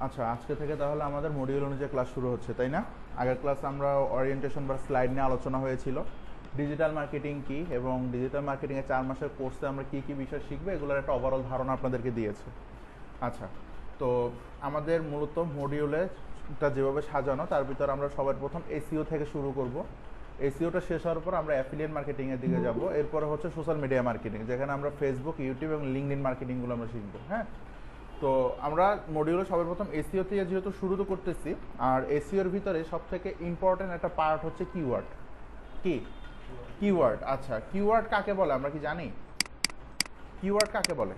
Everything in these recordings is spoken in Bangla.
আচ্ছা, আজকে থেকে তাহলে আমাদের মডিউল অনুযায়ী ক্লাস শুরু হচ্ছে, তাই না? আগের ক্লাস আমরা ওরিয়েন্টেশন বা স্লাইড নিয়ে আলোচনা হয়েছিল, ডিজিটাল মার্কেটিং কি এবং ডিজিটাল মার্কেটিংয়ের 4 মাসের কোর্সে আমরা কি কি বিষয় শিখবো এগুলোর একটা ওভারঅল ধারণা আপনাদেরকে দিয়েছে। আচ্ছা, তো আমাদের মূলত মডিউলেটা যেভাবে সাজানো তার ভিতরে আমরা সবার প্রথম এসইও থেকে শুরু করব। এসইওটা শেষ হওয়ার পর আমরা অ্যাফিলিয়েট মার্কেটিংয়ের দিকে যাব। এরপরে হচ্ছে সোশ্যাল মিডিয়া মার্কেটিং, যেখানে আমরা ফেসবুক, ইউটিউব এবং লিঙ্কডইন মার্কেটিংগুলো আমরা শিখবো। হ্যাঁ, তো আমরা মডিউলে সবার প্রথম এসইও থেকে যেহেতু শুরু তো করতেছি, আর এসইওর ভিতরে সবথেকে ইম্পর্টেন্ট একটা পার্ট হচ্ছে কিওয়ার্ড। কি কিওয়ার্ড? আচ্ছা, কিওয়ার্ড কাকে বলে আমরা কি জানি? কিওয়ার্ড কাকে বলে?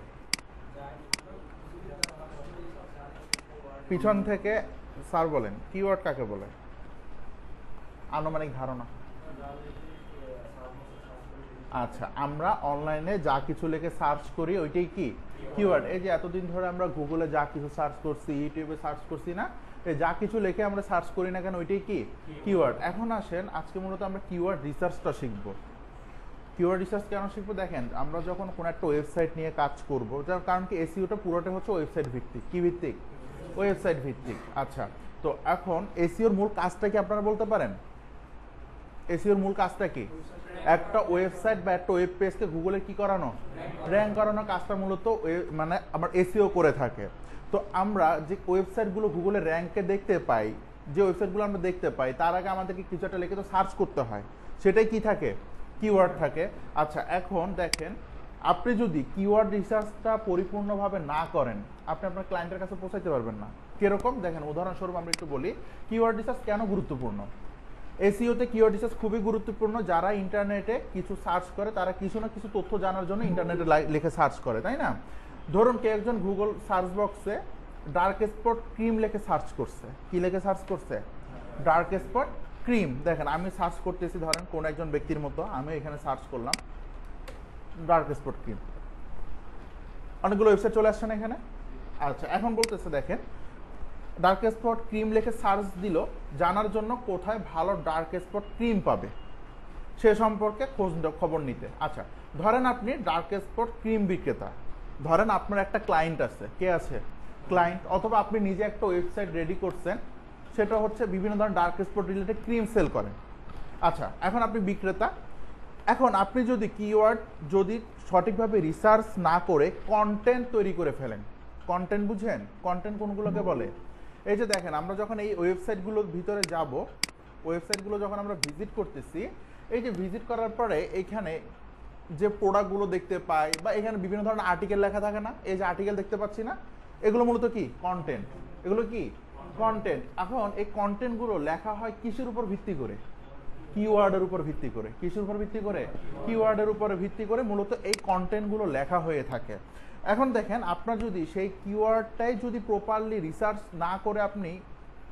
পিছন থেকে স্যার বলেন, কিওয়ার্ড কাকে বলে? আনুমানিক ধারণা। আচ্ছা, আমরা অনলাইনে যা কিছু লিখে সার্চ করি ওইটাই কি কিওয়ার্ড। এই যে এতদিন ধরে আমরা গুগলে যা কিছু সার্চ করছি, ইউটিউবে সার্চ করছি না, এই যা কিছু লিখে আমরা সার্চ করি না কেন ওইটাই কি কিওয়ার্ড। এখন আসেন, আজকে মূলত আমরা কিওয়ার্ড রিসার্চটা শিখবো। কিওয়ার্ড রিসার্চ কেন শিখবো? দেখেন, আমরা যখন কোনো একটা ওয়েবসাইট নিয়ে কাজ করব, যার কারণ কি এসইওটা পুরোটা হচ্ছে ওয়েবসাইট ভিত্তিক। কি ভিত্তিক? ওয়েবসাইট ভিত্তিক। আচ্ছা, তো এখন এসইওর মূল কাজটা কি আপনারা বলতে পারেন? এসইওর মূল কাজটা কি? একটা ওয়েবসাইট বা একটা ওয়েব পেজকে গুগলে কি করানো, র্যাঙ্ক করানো কাজটা মূলত মানে আমার এসইও করে থাকে। তো আমরা যে ওয়েবসাইটগুলো গুগলে র্যাঙ্কে দেখতে পাই, যে ওয়েবসাইটগুলো আমরা দেখতে পাই, তার আগে আমাদেরকে কিছু একটা লিখে তো সার্চ করতে হয়, সেটাই কি থাকে? কিওয়ার্ড থাকে। আচ্ছা, এখন দেখেন, আপনি যদি কিওয়ার্ড রিসার্চটা পরিপূর্ণভাবে না করেন, আপনি আপনার ক্লায়েন্টের কাছে পৌঁছাইতে পারবেন না। কিরকম? দেখেন, উদাহরণস্বরূপ আমরা একটু বলি কিওয়ার্ড রিসার্চ কেন গুরুত্বপূর্ণ। এসইওতে কিওয়ার্ড রিসার্চ খুবই গুরুত্বপূর্ণ। যারা ইন্টারনেটে কিছু সার্চ করে তারা কিছু না কিছু তথ্য জানার জন্য ইন্টারনেটে লিখে সার্চ করে, তাই না? ধরুন কেউ একজন গুগল সার্চ বক্সে ডার্ক স্পট ক্রিম লিখে সার্চ করছে। কি লিখে সার্চ করছে? Dark spot cream. দেখেন, আমি সার্চ করতেছি, ধরেন কোন একজন ব্যক্তির মতো আমি এখানে সার্চ করলাম ডার্ক স্পট ক্রিম, অনেকগুলো ওয়েবসাইট চলে আসছে না এখানে। আচ্ছা, এখন বলতেছে দেখেন, ডার্ক স্পট ক্রিম লিখে সার্চ দিল জানার জন্য কোথায় ভালো ডার্ক স্পট ক্রিম পাবে সে সম্পর্কে খবর নিতে। আচ্ছা, ধরেন আপনি ডার্ক স্পট ক্রিম বিক্রেতা, ধরেন আপনার একটা ক্লায়েন্ট আছে। কে আছে? ক্লায়েন্ট। অথবা আপনি নিজে একটা ওয়েবসাইট রেডি করছেন, সেটা হচ্ছে বিভিন্ন ধরনের dark spot related cream sale করেন। আচ্ছা, এখন আপনি বিক্রেতা। এখন আপনি যদি কিওয়ার্ড যদি সঠিকভাবে রিসার্চ না করে কন্টেন্ট তৈরি করে ফেলেন, কন্টেন্ট বুঝেন? কন্টেন্ট কোনগুলোকে বলে? এই যে দেখেন, আমরা যখন এই ওয়েবসাইটগুলোর ভিতরে যাব, ওয়েবসাইটগুলো যখন আমরা ভিজিট করতেছি, এই যে ভিজিট করার পরে এইখানে যে প্রোডাক্টগুলো দেখতে পাই বা এখানে বিভিন্ন ধরনের আর্টিকেল লেখা থাকে না, এই যে আর্টিকেল দেখতে পাচ্ছি না, এগুলো মূলত কি কন্টেন্ট। এগুলো কি কন্টেন্ট। এখন এই কন্টেন্টগুলো লেখা হয় কিসের উপর ভিত্তি করে? কিওয়ার্ডের উপর ভিত্তি করে। কিসের উপর ভিত্তি করে? কিওয়ার্ডের উপর ভিত্তি করে মূলত এই কন্টেন্টগুলো লেখা হয়ে থাকে। এখন দেখেন, আপনার যদি সেই কিওয়ার্ডটাই যদি প্রপারলি রিসার্চ না করে আপনি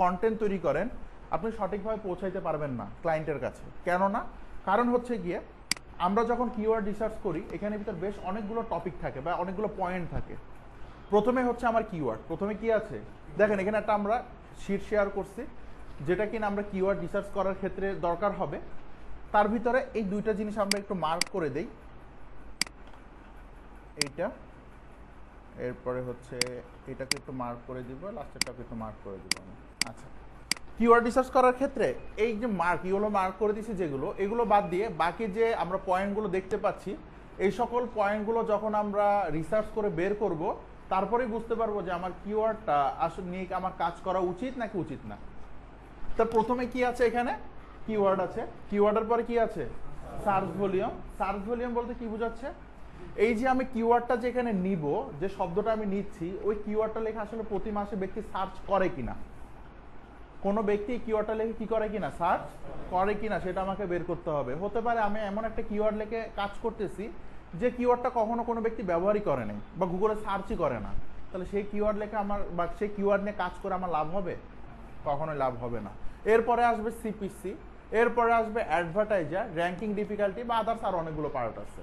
কন্টেন্ট তৈরি করেন, আপনি সঠিকভাবে পৌঁছাইতে পারবেন না ক্লায়েন্টের কাছে। কেন না? কারণ হচ্ছে গিয়ে, আমরা যখন কিওয়ার্ড রিসার্চ করি, এখানে ভিতর বেশ অনেকগুলো টপিক থাকে বা অনেকগুলো পয়েন্ট থাকে। প্রথমে হচ্ছে আমার কিওয়ার্ড। প্রথমে কি আছে? দেখেন, এখানে একটা আমরা শিট শেয়ার করছি, যেটা কিনা আমরা কিওয়ার্ড রিসার্চ করার ক্ষেত্রে দরকার হবে। তার ভিতরে এই দুইটা জিনিস আমরা একটু মার্ক করে দেই, এইটা, এরপরে হচ্ছে এটাকে একটু মার্ক করে দিব, লাস্টেরটাকে একটু মার্ক করে দিব আমি। আচ্ছা, কিওয়ার্ড রিসার্চ করার ক্ষেত্রে এই যে এগুলো মার্ক করে দিছি, যেগুলো এগুলো বাদ দিয়ে বাকি যে আমরা পয়েন্টগুলো দেখতে পাচ্ছি, এই সকল পয়েন্টগুলো যখন আমরা রিসার্চ করে বের করব, তারপরেই বুঝতে পারবো যে আমার কিওয়ার্ডটা আসলে নিয়ে আমার কাজ করা উচিত নাকি উচিত না। তা প্রথমে কি আছে? এখানে কিওয়ার্ড আছে। কিওয়ার্ডের পরে কি আছে? Search volume. সার্চ ভলিউম বলতে কি বোঝাচ্ছে? এই যে আমি কিওয়ার্ডটা যেখানে নিব, যে শব্দটা আমি নিচ্ছি, ওই কিওয়ার্ডটা লেখা আসলে প্রতি মাসে ব্যক্তি সার্চ করে কিনা। কোনো ব্যক্তি কিওয়ার্ডটা লেখে কি করে কিনা, সার্চ করে কিনা, সেটা আমাকে বের করতে হবে। হতে পারে আমি এমন একটা কিওয়ার্ড লেখে কাজ করতেছি যে কিওয়ার্ডটা কখনো কোনো ব্যক্তি ব্যবহারই করে নাই বা গুগলে সার্চই করে না, তাহলে সেই কিওয়ার্ড লেখে আমার বা সেই কিওয়ার্ড নিয়ে কাজ করে আমার লাভ হবে? কখনোই লাভ হবে না। এরপরে আসবে সিপিসি, এরপরে আসবে অ্যাডভার্টাইজার, র্যাঙ্কিং ডিফিকাল্টি বা আদার্স আর অনেকগুলো পার্ট আছে।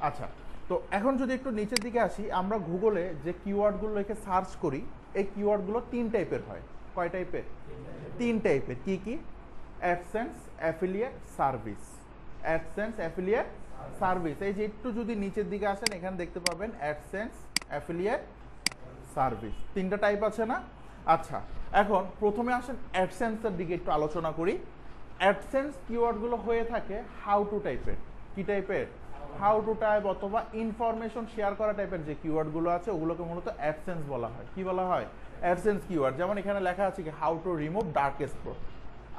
আচ্ছা, তো এখন যদি একটু নিচের দিকে আসি, আমরা গুগলে যে কিওয়ার্ডগুলো লিখে সার্চ করি, এই কিওয়ার্ডগুলো 3 টাইপের হয়। কয় টাইপের? 3 টাইপের। কি কি? AdSense, affiliate, service. AdSense, affiliate, service. এই যে একটু যদি নিচের দিকে আসেন, এখানে দেখতে পাবেন অ্যাডসেন্স, অ্যাফিলিয়েট, সার্ভিস। 3টা টাইপ আছে না? আচ্ছা, এখন প্রথমে আসেন অ্যাডসেন্সের দিকে একটু আলোচনা করি। অ্যাডসেন্স কিওয়ার্ডগুলো হয়ে থাকে হাউ টু টাইপের। কি টাইপের? হাউ টু টাইপ অথবা ইনফরমেশন শেয়ার করা টাইপের যে কিওয়ার্ডগুলো আছে ওগুলোকে মূলত অ্যাডসেন্স বলা হয়। কি বলা হয়? AdSense keyword. যেমন এখানে লেখা আছে কি how to remove dark spot.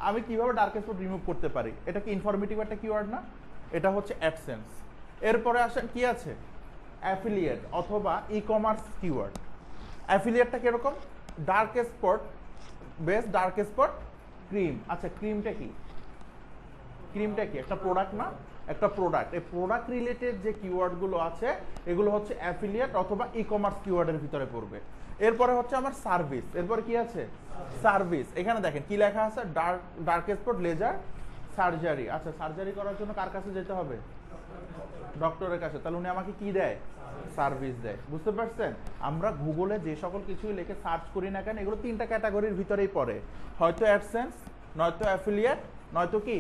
আমি কিভাবে ডার্ক স্পট রিমুভ করতে পারি? এটা কি ইনফরমেটিভ একটা কিওয়ার্ড না? এটা হচ্ছে অ্যাডসেন্স। এরপরে আসেন কি আছে? অ্যাফিলিয়েট অথবা ই কমার্স কিওয়ার্ড। অ্যাফিলিয়েটটা কিরকম? Dark spot base dark spot cream. আচ্ছা, ক্রিমটা কি? ক্রিমটা কি একটা প্রোডাক্ট না? একটা প্রোডাক্ট। এই প্রোডাক্ট রিলেটেড যে কিওয়ার্ডগুলো আছে এগুলো হচ্ছে অ্যাফিলিয়েট অথবা ই কমার্স কিওয়ার্ডের ভিতরে পড়বে। এরপরে হচ্ছে আমার সার্ভিস। এরপরে কি আছে? সার্ভিস। এখানে দেখেন কি লেখা আছে? Dark spot laser surgery. আচ্ছা, সার্জারি করার জন্য কার কাছে যেতে হবে? ডক্টরের কাছে। তাহলে উনি আমাকে কি দেয়? সার্ভিস দেয়। বুঝতে পারছেন? আমরা গুগলে যে সকল কিছুই লিখে সার্চ করি না কেন এগুলো তিনটা ক্যাটাগরির ভিতরেই পড়ে, হয়তো অ্যাডসেন্স, নয়তো অ্যাফিলিয়েট, নয়তো কি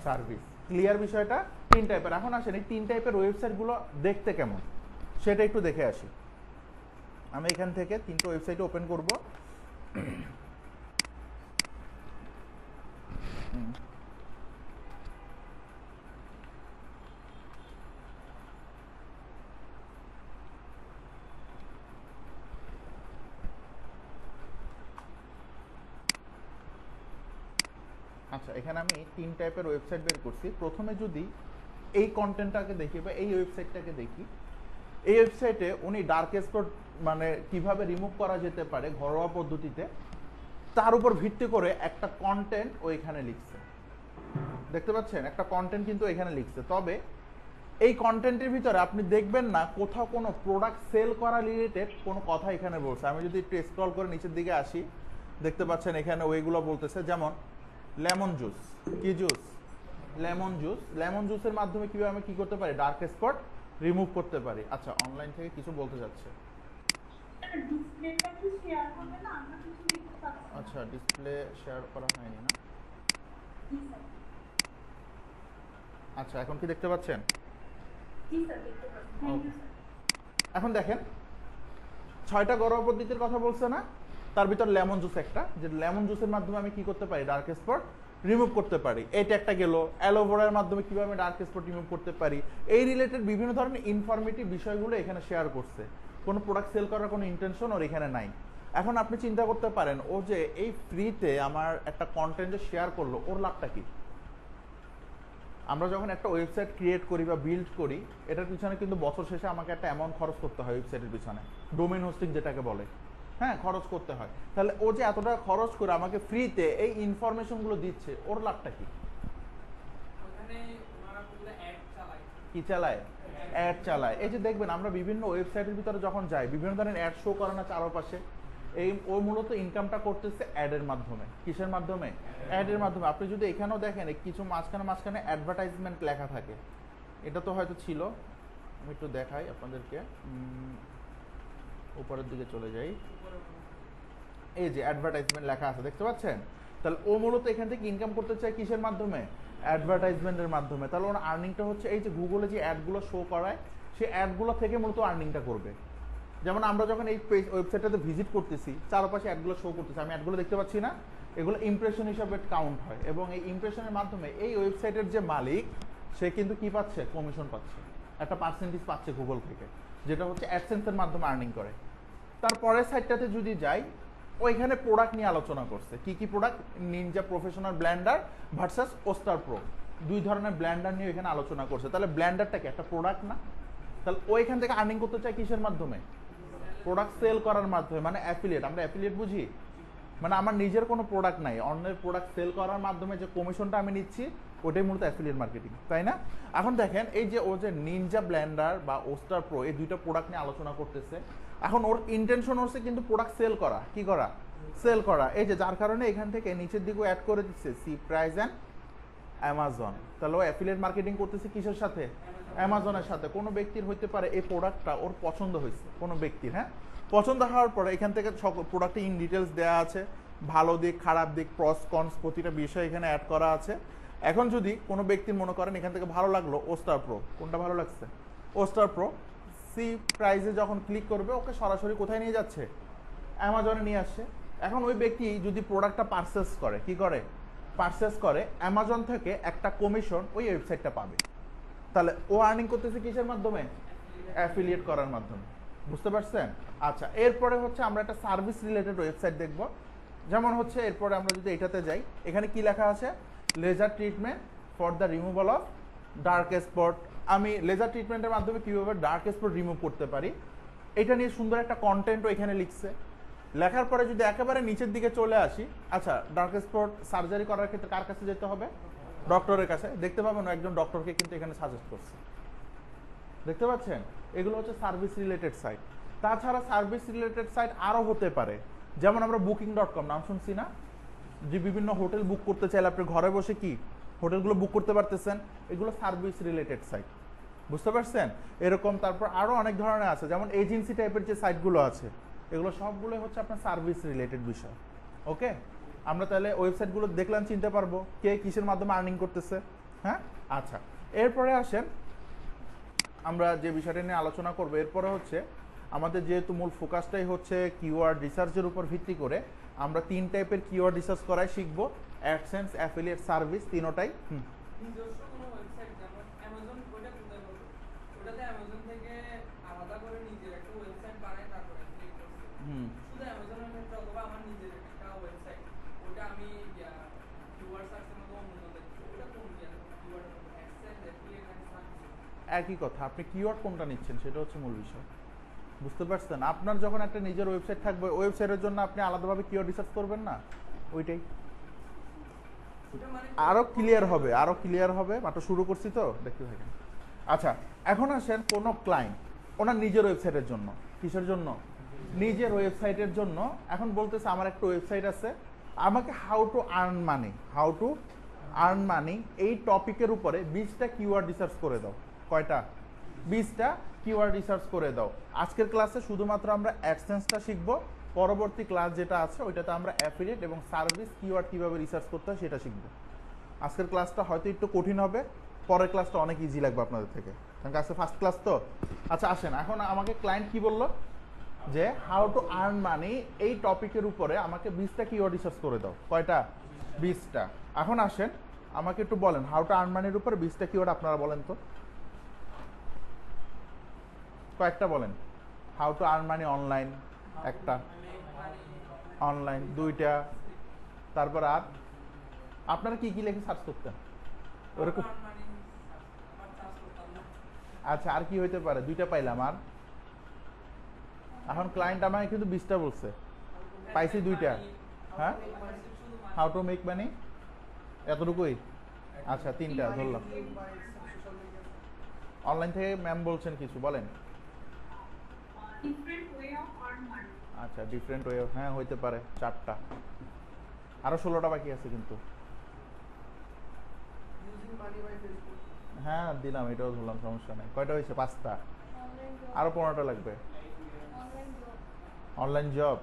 সার্ভিস। ক্লিয়ার বিষয়টা? তিন টাইপের। এখন আসেন এই তিন টাইপের ওয়েবসাইটগুলো দেখতে কেমন সেটা একটু দেখে আসি। আমি এখান থেকে তিনটা ওয়েবসাইট ওপেন করব। আচ্ছা, এখানে আমি তিন টাইপের ওয়েবসাইট বের করছি। প্রথমে যদি এই কন্টেন্টটাকে দেখি বা এই ওয়েবসাইটটাকে দেখি, এই ওয়েবসাইটে উনি ডার্ক স্পট মানে কিভাবে রিমুভ করা যেতে পারে ঘরোয়া পদ্ধতিতে তার উপর ভিত্তি করে একটা কন্টেন্ট ও এখানে লিখছে। দেখতে পাচ্ছেন? একটা কন্টেন্ট কিন্তু এখানে লিখছে। তবে এই কন্টেন্টের ভিতরে আপনি দেখবেন না কোথাও কোনো প্রোডাক্ট সেল করা রিলেটেড কোনো কথা এখানে বলছে। আমি যদি একটু স্ক্রল করে নিচের দিকে আসি, দেখতে পাচ্ছেন এখানে ওইগুলো বলতেছে। যেমন লেমন জুস। কি জুস? Lemon juice. লেমন জুসের মাধ্যমে কিভাবে আমি কি করতে পারি? ডার্ক স্পট রিমুভ করতে পারি। আচ্ছা, অনলাইন থেকে কিছু বলতে যাচ্ছে। আচ্ছা, ডিসপ্লে শেয়ার করা হয়নি না? আচ্ছা, এখন কি দেখতে পাচ্ছেন? এখন দেখেন 6টা ঘরোয়া পদ্ধতির কথা বলছে না? তার ভিতর লেমন জুস একটা, যে লেমন জুসের মাধ্যমে আমি কি করতে পারি? ডার্ক স্পট রিমুভ করতে পারি। এটা একটা গেল। অ্যালোভেরার মাধ্যমে কিভাবে আমি ডার্ক স্পট রিমুভ করতে পারি। এই রিলেটেড বিভিন্ন ধরনের ইনফরমেটিভ বিষয়গুলো এখানে শেয়ার করছে। কোনো প্রোডাক্ট সেল করার কোনো ইন্টেনশন ওর এখানে নাই। এখন আপনি চিন্তা করতে পারেন ও যে এই ফ্রিতে আমার একটা কন্টেন্ট শেয়ার করলো, ওর লাভটা কি? আমরা যখন একটা ওয়েবসাইট ক্রিয়েট করি বা বিল্ড করি, এটার পিছনে কিন্তু বছর শেষে আমাকে একটা অ্যামাউন্ট খরচ করতে হয় ওয়েবসাইটের পিছনে, ডোমেইন হোস্টিং যেটাকে বলে। হ্যাঁ, খরচ করতে হয়। তাহলে ও যে এত টাকা খরচ করে আমাকে ফ্রিতে এই ইনফরমেশনগুলো দিচ্ছে, ওর লাভটা কি? কি চালায়? অ্যাড চালায়। এই যে দেখবেন আমরা বিভিন্ন ওয়েবসাইটের ভিতরে যখন যাই, বিভিন্ন ধরনের অ্যাড শো করে না চারপাশে? এই ও মূলত ইনকামটা করতেছে অ্যাডের মাধ্যমে। কিসের মাধ্যমে? অ্যাডের মাধ্যমে। আপনি যদি এখানেও দেখেন কিছু মাঝখানে মাঝখানে অ্যাডভার্টাইজমেন্ট লেখা থাকে। এটা তো হয়তো ছিল, আমি একটু দেখাই আপনাদেরকে। উপরের দিকে চলে যাই। এই যে অ্যাডভার্টাইজমেন্ট লেখা আছে, দেখতে পাচ্ছেন? তাহলে ও মূলত এখান থেকে ইনকাম করতে চায় কিসের মাধ্যমে? অ্যাডভার্টাইজমেন্টের মাধ্যমে। তাহলে ওর আর্নিংটা হচ্ছে এই যে গুগলে যে অ্যাডগুলো শো করায় সেই অ্যাডগুলো থেকে মূলত আর্নিংটা করবে। যেমন আমরা যখন এই ওয়েবসাইটটাতে ভিজিট করতেছি, চারপাশে অ্যাডগুলো শো করতেছি, আমি অ্যাডগুলো দেখতে পাচ্ছি না? এগুলো ইমপ্রেশন হিসাবে কাউন্ট হয় এবং এই ইমপ্রেশনের মাধ্যমে এই ওয়েবসাইটের যে মালিক সে কিন্তু কি পাচ্ছে? কমিশন পাচ্ছে, একটা পার্সেন্টেজ পাচ্ছে গুগল থেকে, যেটা হচ্ছে অ্যাডসেন্সের মাধ্যমে আর্নিং করে। তারপরের সাইডটাতে যদি যাই, ওইখানে প্রোডাক্ট নিয়ে আলোচনা করছে। কি কি product? Ninja professional Blender versus oyster pro, দুই ধরনের ব্লেন্ডার নিয়ে এখানে আলোচনা করছে। তাহলে ব্লেন্ডারটা কি একটা প্রোডাক্ট না? তাহলে ওইখান থেকে আর্নিং করতে চাই কিসের মাধ্যমে? প্রোডাক্ট সেল করার মাধ্যমে, মানে অ্যাফিলিয়েট। আমরা অ্যাফিলিয়েট বুঝি মানে আমার নিজের কোনো প্রোডাক্ট নাই, অন্যের প্রোডাক্ট সেল করার মাধ্যমে যে কমিশনটা আমি নিচ্ছি ওটাই মূলত অ্যাফিলিয়েট মার্কেটিং, তাই না? এখন দেখেন এই যে ও যে নিনজা ব্লেন্ডার বা ওস্টার প্রো এই দুইটা প্রোডাক্ট নিয়ে আলোচনা করতেছে। এখন ওর ইন্টেনশন হচ্ছে কিন্তু প্রোডাক্ট সেল করা। কি করা? সেল করা। এই যে যার কারণে এখান থেকে নিচের দিকেও অ্যাড করে দিচ্ছে সি প্রাইস অ্যান্ড অ্যামাজন। তাহলে ও অ্যাফিলিয়েট মার্কেটিং করতেছে কিসের সাথে? অ্যামাজনের সাথে। কোনো ব্যক্তির হইতে পারে এই প্রোডাক্টটা ওর পছন্দ হয়েছে, কোনো ব্যক্তির, হ্যাঁ, পছন্দ হওয়ার পরে এখান থেকে প্রোডাক্টে ইন ডিটেলস দেওয়া আছে, ভালো দিক খারাপ দিক প্রস কনস প্রতিটা বিষয় এখানে অ্যাড করা আছে। এখন যদি কোনো ব্যক্তির মনে করেন এখান থেকে ভালো লাগলো ওস্টার প্রো, কোনটা ভালো লাগছে? Oyster pro. সি প্রাইসে যখন ক্লিক করবে ওকে সরাসরি কোথায় নিয়ে যাচ্ছে? অ্যামাজনে নিয়ে আসছে। এখন ওই ব্যক্তি যদি প্রোডাক্টটা পারচেস করে, কি করে, পারচেস করে, অ্যামাজন থেকে একটা কমিশন ওই ওয়েবসাইটটা পাবে। তাহলে ও আর্নিং করতেছে কিসের মাধ্যমে? অ্যাফিলিয়েট করার মাধ্যমে। বুঝতে পারছেন? আচ্ছা, এরপরে হচ্ছে আমরা একটা সার্ভিস রিলেটেড ওয়েবসাইট দেখব। যেমন হচ্ছে এরপরে আমরা যদি এটাতে যাই, এখানে কি লেখা আছে? Laser treatment for the removal of dark spot. আমি লেজার ট্রিটমেন্টের মাধ্যমে কীভাবে ডার্ক স্পট রিমুভ করতে পারি এটা নিয়ে সুন্দর একটা কন্টেন্টও এখানে লিখছে। লেখার পরে যদি একেবারে নিচের দিকে চলে আসি, আচ্ছা ডার্ক স্পট সার্জারি করার ক্ষেত্রে কার কাছে যেতে হবে? ডক্টরের কাছে। দেখতে পাবেন একজন ডক্টরকে কিন্তু এখানে সাজেস্ট করছে। দেখতে পাচ্ছেন? এগুলো হচ্ছে সার্ভিস রিলেটেড সাইট। তাছাড়া সার্ভিস রিলেটেড সাইট আরও হতে পারে, যেমন আমরা Booking.com নাম শুনছি না, যে বিভিন্ন হোটেল বুক করতে চাইলে আপনি ঘরে বসে কি হোটেলগুলো বুক করতে পারতেছেন, এগুলো সার্ভিস রিলেটেড সাইট। বুঝতে পারছেন? এরকম তারপর আরও অনেক ধরনের আছে, যেমন এজেন্সি টাইপের যে সাইটগুলো আছে, এগুলো সবগুলোই হচ্ছে আপনার সার্ভিস রিলেটেড বিষয়। ওকে, আমরা তাহলে ওয়েবসাইটগুলো দেখলাম, চিনতে পারবো কে কিসের মাধ্যমে আর্নিং করতেছে। হ্যাঁ, আচ্ছা, এরপরে আসেন আমরা যে বিষয়টা নিয়ে আলোচনা করবো। এরপরে হচ্ছে আমাদের যেহেতু মূল ফোকাসটাই হচ্ছে কিওয়ার্ড রিসার্চের উপর ভিত্তি করে, আমরা 3 টাইপের কিওয়ার্ড রিসার্চ করাই শিখবো, অ্যাডসেন্স, অ্যাফিলিয়েট, সার্ভিস, তিনোটাই। নিজস্ব কোনো ওয়েবসাইট যেমন অ্যামাজন, ওটা কোথায় বলবো? ওটাতে অ্যামাজন থেকে আলাদা করে নিজের একটা ওয়েবসাইট বানাই, তারপরে ক্লিক করছি। শুধু অ্যামাজনের ক্ষেত্রে অথবা আমার নিজের একটা ওয়েবসাইট, ওটা আমি কিওয়ার্ড সার্চের মধ্যে অন্য দেখছি। ওটা কোন keyword? AdSense, affiliate and service. একই কথা, আপনি কিওয়ার্ড কোনটা নিচ্ছেন সেটা হচ্ছে মূল বিষয়। বুঝতে পারছেন? আপনার যখন একটা নিজের ওয়েবসাইট থাকবে, ওয়েবসাইটের জন্য আপনি আলাদাভাবে কিওয়ার্ড রিসার্চ করবেন না, ওইটাই আরো ক্লিয়ার হবে, আরো ক্লিয়ার হবে। মাত্র শুরু করছি তো, দেখতে থাকেন। আচ্ছা, এখন আসেন কোনো ক্লায়েন্ট ওনার নিজের ওয়েবসাইটের জন্য, কিসের জন্য? নিজের ওয়েবসাইটের জন্য। এখন বলতেছে আমার একটা ওয়েবসাইট আছে, আমাকে how to earn money, how to earn মানি এই টপিকের উপরে 20টা কিওয়ার্ড রিসার্চ করে দাও। কয়টা? 20টা কিওয়ার্ড রিসার্চ করে দাও। আজকের ক্লাসে শুধুমাত্র আমরা অ্যাডসেন্সটা শিখবো, পরবর্তী ক্লাস যেটা আছে ওইটাতে আমরা অ্যাফিলিয়েট এবং সার্ভিস কিওয়ার্ড কীভাবে রিসার্চ করতে হয় সেটা শিখবো। আজকের ক্লাসটা হয়তো একটু কঠিন হবে, পরের ক্লাসটা অনেক ইজি লাগবে আপনাদের থেকে, কারণ আজকে ফার্স্ট ক্লাস তো। আচ্ছা আসেন, এখন আমাকে ক্লায়েন্ট কি বললো যে হাউ টু আর্ন মানি এই টপিকের উপরে আমাকে 20টা কিওয়ার্ড রিসার্চ করে দাও। কয়টা? 20টা। এখন আসেন আমাকে একটু বলেন, হাউ টু আর্ন মানির উপরে 20টা কিওয়ার্ড আপনারা বলেন তো, কয়েকটা বলেন। How to earn money online একটা, অনলাইন 2টা, তারপর আর আপনারা কি কি লিখে সার্চ করতেন ওরকম? আচ্ছা, আর কি হইতে পারে? 2টা পাইলাম, আর এখন ক্লায়েন্ট আমাকে কিন্তু 20টা বলছে, পাইছি 2টা। হ্যাঁ, হাউ টু মেক মানি এতটুকুই। আচ্ছা, 3টা ধরলাম। অনলাইন থেকে ম্যাম বলছেন কিছু, বলেন। আচ্ছা, ডিফারেন্ট ওয়ে, হ্যাঁ হইতে পারে 4টা। আরো 16টা বাকি আছে কিন্তু। হ্যাঁ দিলাম, এটাও ধরলাম, সমস্যা নেই। কয়টা হয়েছে? 5টা। আরো 15টা লাগবে। Online job.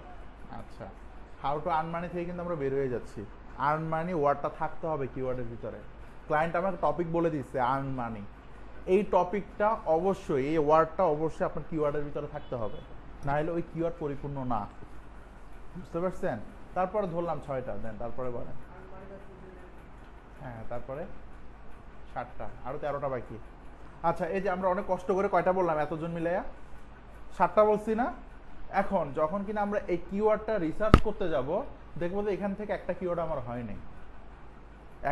আচ্ছা, হাউ টু আর্ন মানি থেকে কিন্তু আমরা বের হয়ে যাচ্ছি। আর্ন মানি ওয়ার্ডটা থাকতে হবে কিওয়ার্ডের ভিতরে। ক্লায়েন্ট আমাকে টপিক বলে দিচ্ছে আর্ন মানি, এই টপিকটা অবশ্যই, এই ওয়ার্ডটা অবশ্যই আপনার কিওয়ার্ডের ভিতরে থাকতে হবে, না হলে ওই কিওয়ার্ড পরিপূর্ণ না। বুঝতে পারছেন? তারপরে ধরলাম 6টা, দেন তারপরে বলেন। হ্যাঁ, তারপরে 7টা, আরো 13টা বাকি। আচ্ছা, এই যে আমরা অনেক কষ্ট করে কয়টা বললাম এতজন মিলাইয়া? 7টা বলছি না? এখন যখন কিনা আমরা এই কিওয়ার্ডটা রিসার্চ করতে যাব, দেখবো যে এখান থেকে একটা কিওয়ার্ড আমার হয়নি,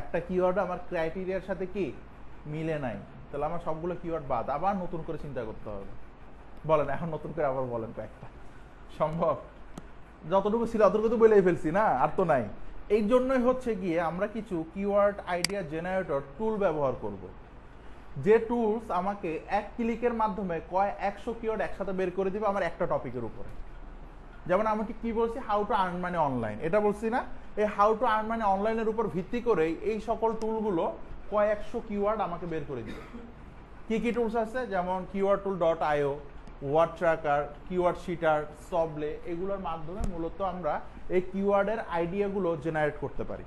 একটা কিওয়ার্ড আমার ক্রাইটেরিয়ার সাথে কি মিলে নাই, তাহলে আমার সবগুলো কিওয়ার্ড বাদ, আবার নতুন করে চিন্তা করতে হবে। বলেন, এখন নতুন করে আবার বলেন কয়েকটা। সম্ভব? যতটুকু ছিল অতটুকু তো বলেই ফেলছি না, আর তো নাই। এই জন্যই হচ্ছে গিয়ে আমরা কিছু কিওয়ার্ড আইডিয়া জেনারেটর টুল ব্যবহার করব, যে টুলস আমাকে এক ক্লিকের মাধ্যমে 100 কিওয়ার্ড একসাথে বের করে দিবে আমার একটা টপিকের উপরে। যেমন আমাকে কি বলছি, how to earn money online, এটা বলছি না? এই হাউ টু আর্ন মানি অনলাইনের উপর ভিত্তি করেই এই সকল টুলগুলো 100 কিওয়ার্ড আমাকে বের করে দিবে। কি কি টুলস আছে? যেমন keywordtool.io, ওয়ার্ড ট্র্যাকার, কিওয়ার্ড শিটার, সবলে, এগুলোর মাধ্যমে মূলত আমরা এই কিওয়ার্ডের আইডিয়াগুলো জেনারেট করতে পারি।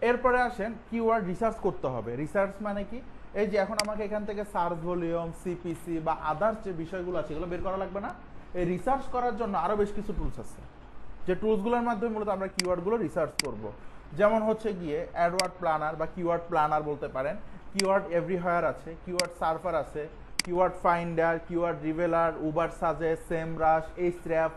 এরপরে আসেন কিওয়ার্ড রিসার্চ করতে হবে। রিসার্চ মানে কি? এই যে এখন আমাকে এখান থেকে সার্চ ভলিউম, সিপিসি বা আদার্স যে বিষয়গুলো আছে এগুলো বের করা লাগবে না? এই রিসার্চ করার জন্য আরো বেশ কিছু টুলস আছে। যে টুলসগুলোর মাধ্যমে মূলত আমরা কিওয়ার্ডগুলো রিসার্চ করব। যেমন হচ্ছে গিয়ে অ্যাডওয়ার্ড প্ল্যানার বা কিওয়ার্ড প্ল্যানার বলতে পারেন, কিওয়ার্ড এভরিহোয়ার আছে, কিওয়ার্ড সার্ভার আছে, keyword finder, keyword revealer, Ubersuggest, Semrush, এইচর‍্যাপ,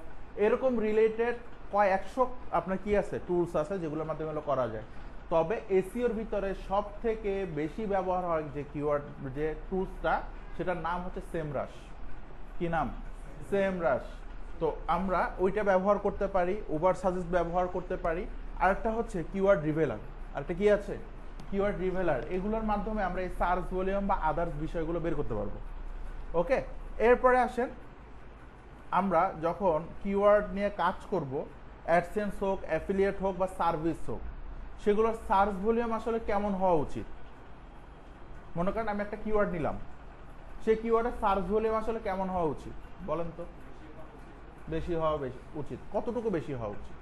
এরকম রিলেটেড কয় একশো আপনার কি আছে টুলস আছে যেগুলোর মাধ্যমে এগুলো করা যায়। তবে এসইওর ভিতরে সব থেকে বেশি ব্যবহার হয় যে কিওয়ার্ড যে টুলসটা, সেটার নাম হচ্ছে সেমরাশ। কি নাম? সেমরাশ। তো আমরা ওইটা ব্যবহার করতে পারি, উবার সাজেস্ট ব্যবহার করতে পারি। আরেকটা হচ্ছে কিওয়ার্ড রিভেলার। আরেকটা কি আছে? কিওয়ার্ড রিভেলার। এগুলোর মাধ্যমে আমরা এই সার্চ ভলিউম বা আদার্স বিষয়গুলো বের করতে পারবো। ওকে, এরপরে আসেন আমরা যখন কিওয়ার্ড নিয়ে কাজ করব, অ্যাডসেন্স হোক, অ্যাফিলিয়েট হোক বা সার্ভিস হোক, সেগুলোর সার্চ ভলিউম আসলে কেমন হওয়া উচিত। মনে করেন আমি একটা কিওয়ার্ড নিলাম, সেই কিওয়ার্ডের সার্চ ভলিউম আসলে কেমন হওয়া উচিত বলেন তো? বেশি হওয়া উচিত। কতটুকু বেশি হওয়া উচিত?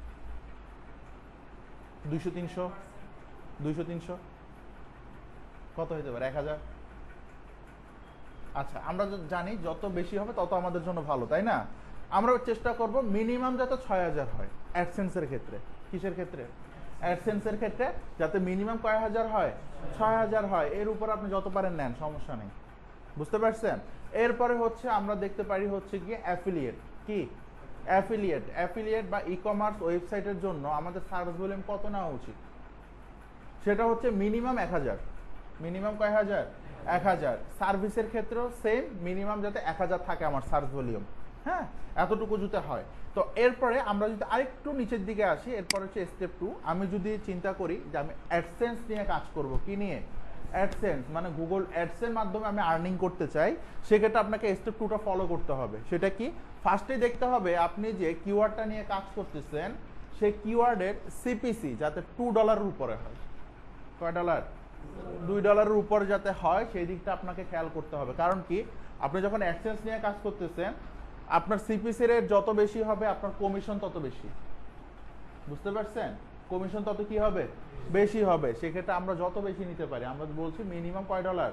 200-300? 200-300? কত হতে পারে? 1000? আচ্ছা, আমরা জানি যত বেশি হবে তত আমাদের জন্য ভালো, তাই না? আমরা চেষ্টা করব মিনিমাম যাতে 6000 হয় অ্যাডসেন্সের ক্ষেত্রে। কিসের ক্ষেত্রে? অ্যাডসেন্সের ক্ষেত্রে যাতে মিনিমাম কয় হাজার হয়? 6000 হয়। এর উপর আপনি যত পারেন নেন, সমস্যা নেই। বুঝতে পারছেন? এরপরে হচ্ছে আমরা দেখতে পারি হচ্ছে গিয়ে অ্যাফিলিয়েট। কি অ্যাফিলিয়েট? অ্যাফিলিয়েট বা ই কমার্স ওয়েবসাইটের জন্য আমাদের সার্চ ভলিউম কত নেওয়া উচিত? সেটা হচ্ছে মিনিমাম 1000। মিনিমাম কয় হাজার? 1000। সার্ভিসের ক্ষেত্রেও সেম, মিনিমাম যাতে 1000 থাকে আমার সার্চ ভলিউম। হ্যাঁ, এতটুকু যদি হয়। তো এরপরে আমরা যদি আরেকটু নিচের দিকে আসি, এরপরে হচ্ছে স্টেপ 2। আমি যদি চিন্তা করি যে আমি অ্যাডসেন্স নিয়ে কাজ করব। কি নিয়ে? অ্যাডসেন্স, মানে গুগল অ্যাডসের মাধ্যমে আমি আর্নিং করতে চাই, সেক্ষেত্রে আপনাকে স্টেপ 2টা ফলো করতে হবে। সেটা কি? ফার্স্টে দেখতে হবে আপনি যে কিওয়ার্ডটা নিয়ে কাজ করতেছেন সেই কিওয়ার্ডের সিপিসি যাতে $2 উপরে হয়। কয় ডলার? $2 উপর যাতে হয় সেই দিকটা আপনাকে খেয়াল করতে হবে। কারণ কি, আপনি যখন অ্যাডসেন্স নিয়ে কাজ করতেছেন, আপনার সিপিসি রেট যত বেশি হবে আপনার কমিশন তত বেশি। বুঝতে পারছেন? কমিশন তত কি হবে? বেশি হবে। সেক্ষেত্রে আমরা যত বেশি নিতে পারি, আমরা বলছি মিনিমাম কয় ডলার?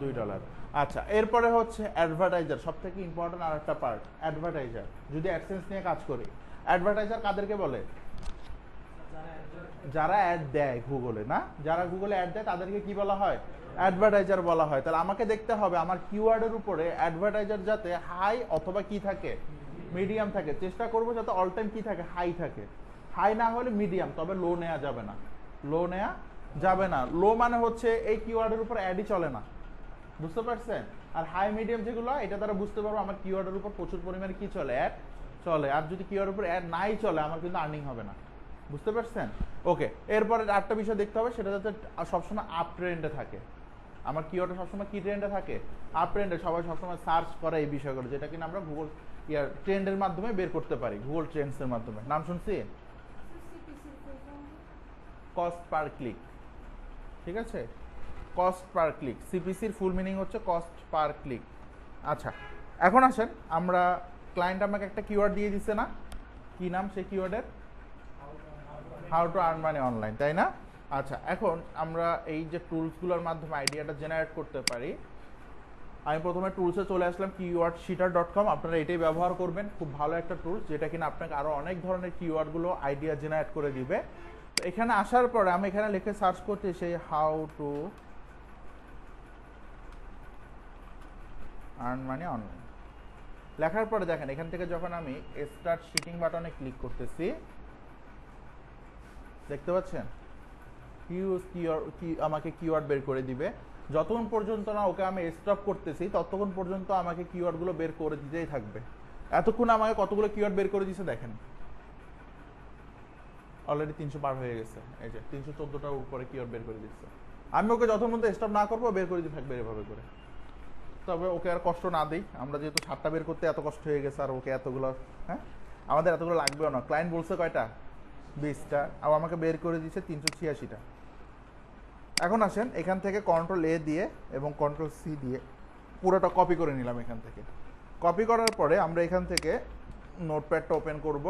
$2। আচ্ছা, এরপরে হচ্ছে অ্যাডভার্টাইজার। সব থেকে ইম্পর্টেন্ট আর একটা পার্ট, অ্যাডভার্টাইজার। যদি অ্যাডসেন্স নিয়ে কাজ করি, অ্যাডভার্টাইজার কাদেরকে বলে? যারা অ্যাড দেয় গুগলে, না? যারা গুগলে অ্যাড দেয় তাদেরকে কি বলা হয়? অ্যাডভার্টাইজার বলা হয়। তাহলে আমাকে দেখতে হবে আমার কিওয়ার্ডের উপরে অ্যাডভার্টাইজার যাতে হাই অথবা কি থাকে? মিডিয়াম থাকে। চেষ্টা করব যাতে অল টাইম কি থাকে? হাই থাকে। হাই না হলে মিডিয়াম, তবে লো নেওয়া যাবে না। লো নেওয়া যাবে না। লো মানে হচ্ছে এই কিওয়ার্ডের উপর অ্যাডই চলে না। বুঝতে পারছেন? আর হাই মিডিয়াম যেগুলো, এটা দ্বারা বুঝতে পারবো আমার কিওয়ার্ডের উপর প্রচুর পরিমাণে কি চলে? অ্যাড চলে। আর যদি কিওয়ার্ডের উপর অ্যাড নাই চলে, আমার কিন্তু আর্নিং হবে না। বুঝতে পারছেন? ওকে, এরপরে আরেকটা বিষয় দেখতে হবে, সেটা যাতে সবসময় আপ ট্রেন্ডে থাকে। আমার কিওয়ার্ডে সবসময় কি ট্রেন্ডে থাকে? আপ ট্রেন্ডে। সবাই সবসময় সার্চ করে এই বিষয়গুলো, যেটা কিনা আমরা গুগল ট্রেন্ডের মাধ্যমে বের করতে পারি, গুগল ট্রেন্ডসের মাধ্যমে। নাম শুনছি? Cost per click. ঠিক আছে, কস্ট পার ক্লিক। সিপিসির ফুল মিনিং হচ্ছে কস্ট পার ক্লিক। আচ্ছা, এখন আসেন, আমরা ক্লায়েন্ট আমাকে একটা কিওয়ার্ড দিয়ে দিচ্ছে না? কি নাম সেই কিওয়ার্ডের? How to earn money online, তাই না? আচ্ছা, এখন আমরা এই যে টুলসগুলোর মাধ্যমে আইডিয়াটা জেনারেট করতে পারি। আমি প্রথমে টুলসে চলে আসলাম, keywordcheater.com। আপনারা এটাই ব্যবহার করবেন, খুব ভালো একটা টুলস, যেটা কিনা আপনাকে আরও অনেক ধরনের কিওয়ার্ডগুলো আইডিয়া জেনারেট করে দিবে। তো এখানে আসার পরে আমি এখানে লিখে সার্চ করতে সেই how to earn money online লেখার পরে দেখেন এখান থেকে যখন আমি স্টার্ট শিটিং বাটনে ক্লিক করতেছি, দেখতে পাচ্ছেন আমাকে কিওয়ার্ড বের করে দিবে। যতক্ষণ পর্যন্ত না ওকে আমি স্টপ করতেছি ততক্ষণ পর্যন্ত আমাকে কিওয়ার্ডগুলো বের করে দিতেই থাকবে। এতক্ষণ আমাকে কতগুলো কিওয়ার্ড বের করে দিয়েছে দেখেন, অলরেডি 300 পার হয়ে গেছে। এই যে 314টার উপরে কিওয়ার্ড বের করে দিচ্ছে। আমি ওকে যতক্ষণ পর্যন্ত স্টপ না করবো বের করে দিতে থাকবে এভাবে করে। তবে ওকে আর কষ্ট না দিই, আমরা যেহেতু 7টা বের করতে এত কষ্ট হয়ে গেছে, আর ওকে এতগুলো, হ্যাঁ আমাদের এতগুলো লাগবেও না। ক্লায়েন্ট বলছে কয়টা? 20টা, আর আমাকে বের করে দিচ্ছে 386টা। এখন আসেন, এখান থেকে Ctrl+A দিয়ে এবং Ctrl+C দিয়ে পুরোটা কপি করে নিলাম। এখান থেকে কপি করার পরে আমরা এখান থেকে নোটপ্যাডটা ওপেন করব।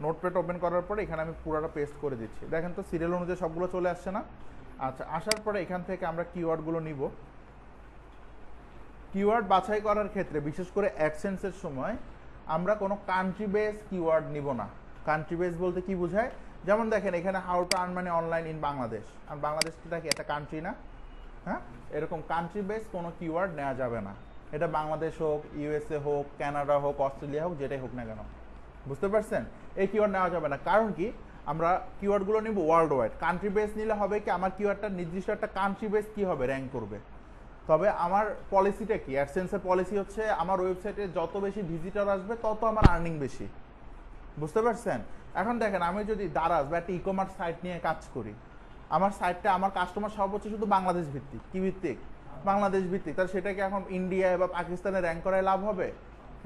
নোটপ্যাড ওপেন করার পরে এখানে আমি পুরোটা পেস্ট করে দিচ্ছি। দেখেন তো সিরিয়াল অনুযায়ী সবগুলো চলে আসছে না? আচ্ছা, আসার পরে এখান থেকে আমরা কিওয়ার্ডগুলো নিব। কিওয়ার্ড বাছাই করার ক্ষেত্রে বিশেষ করে অ্যাডসেন্সের সময় আমরা কোনো কান্ট্রি বেস কিওয়ার্ড নিব না। কান্ট্রি বেস বলতে কি বোঝায়? যেমন দেখেন এখানে how to earn money online in Bangladesh, আর বাংলাদেশটা কি একটা কান্ট্রি না? হ্যাঁ, এরকম কান্ট্রি বেস কোনো কিওয়ার্ড নেওয়া যাবে না। এটা বাংলাদেশ হোক, ইউএসএ হোক, কানাডা হোক, অস্ট্রেলিয়া হোক, যেটাই হোক না কেন, বুঝতে পারছেন? এই কিওয়ার্ড নেওয়া যাবে না। কারণ কি, আমরা কিওয়ার্ডগুলো নিব ওয়ার্ল্ড ওয়াইড। কান্ট্রি বেস নিলে হবে কি, আমার কিওয়ার্ডটা নির্দিষ্ট একটা কান্ট্রি বেস কি হবে, র্যাঙ্ক করবে। তবে আমার পলিসিটা কি, অ্যাডসেন্সের পলিসি হচ্ছে আমার ওয়েবসাইটে যত বেশি ভিজিটর আসবে তত আমার আর্নিং বেশি, বুঝতে পারছেন? এখন দেখেন, আমি যদি দারাজ বা একটা ই কমার্স সাইট নিয়ে কাজ করি, আমার সাইটটা, আমার কাস্টমার সব হচ্ছে শুধু বাংলাদেশ ভিত্তিক। কি ভিত্তিক? বাংলাদেশ ভিত্তিক। তাহলে সেটাকে এখন ইন্ডিয়ায় বা পাকিস্তানে র্যাঙ্ক করায় লাভ হবে?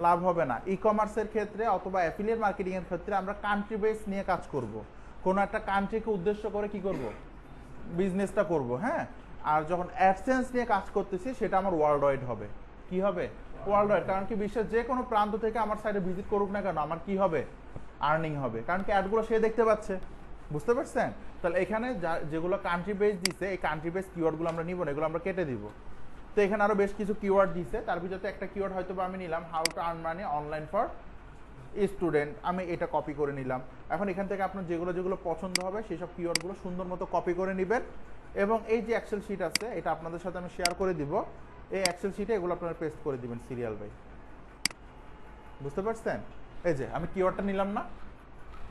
লাভ হবে না। ই কমার্সের ক্ষেত্রে অথবা অ্যাফিলিয়েট মার্কেটিংয়ের ক্ষেত্রে আমরা কান্ট্রি বেস নিয়ে কাজ করব। কোনো একটা কান্ট্রিকে উদ্দেশ্য করে কি করব, বিজনেসটা করব। হ্যাঁ, আর যখন অ্যাডসেন্স নিয়ে কাজ করতেছি সেটা আমার ওয়ার্ল্ড ওয়াইড হবে। কি হবে? World wide. কারণ কি, বিশ্বের যে কোনো প্রান্ত থেকে আমার সাইটে ভিজিট করুক না কেন, আমার কি হবে, আর্নিং হবে। কারণ কি, অ্যাডগুলো সে দেখতে পাচ্ছে, বুঝতে পারছেন? তাহলে এখানে যেগুলো কান্ট্রি বেস দিছে, এই কান্ট্রি বেস কিওয়ার্ডগুলো আমরা নিব না, এগুলো আমরা কেটে দিব। তো এখানে আরো বেশ কিছু কিওয়ার্ড দিছে, তার ভিতরে একটা কিওয়ার্ড হয়তো আমি নিলাম how to earn money online for student, আমি এটা কপি করে নিলাম। এখন এখান থেকে আপনার যেগুলো যেগুলো পছন্দ হবে সেই সব কিওয়ার্ডগুলো সুন্দর মতো কপি করে নেবেন, এবং এই যে এক্সেল শিট আছে এটা আপনাদের সাথে আমি শেয়ার করে দিব। এই এক্সেল শিটে এগুলো আপনারা পেস্ট করে দিবেন সিরিয়াল বাই, বুঝতে পারছেন? এই যে আমি কিওয়ার্ডটা নিলাম না,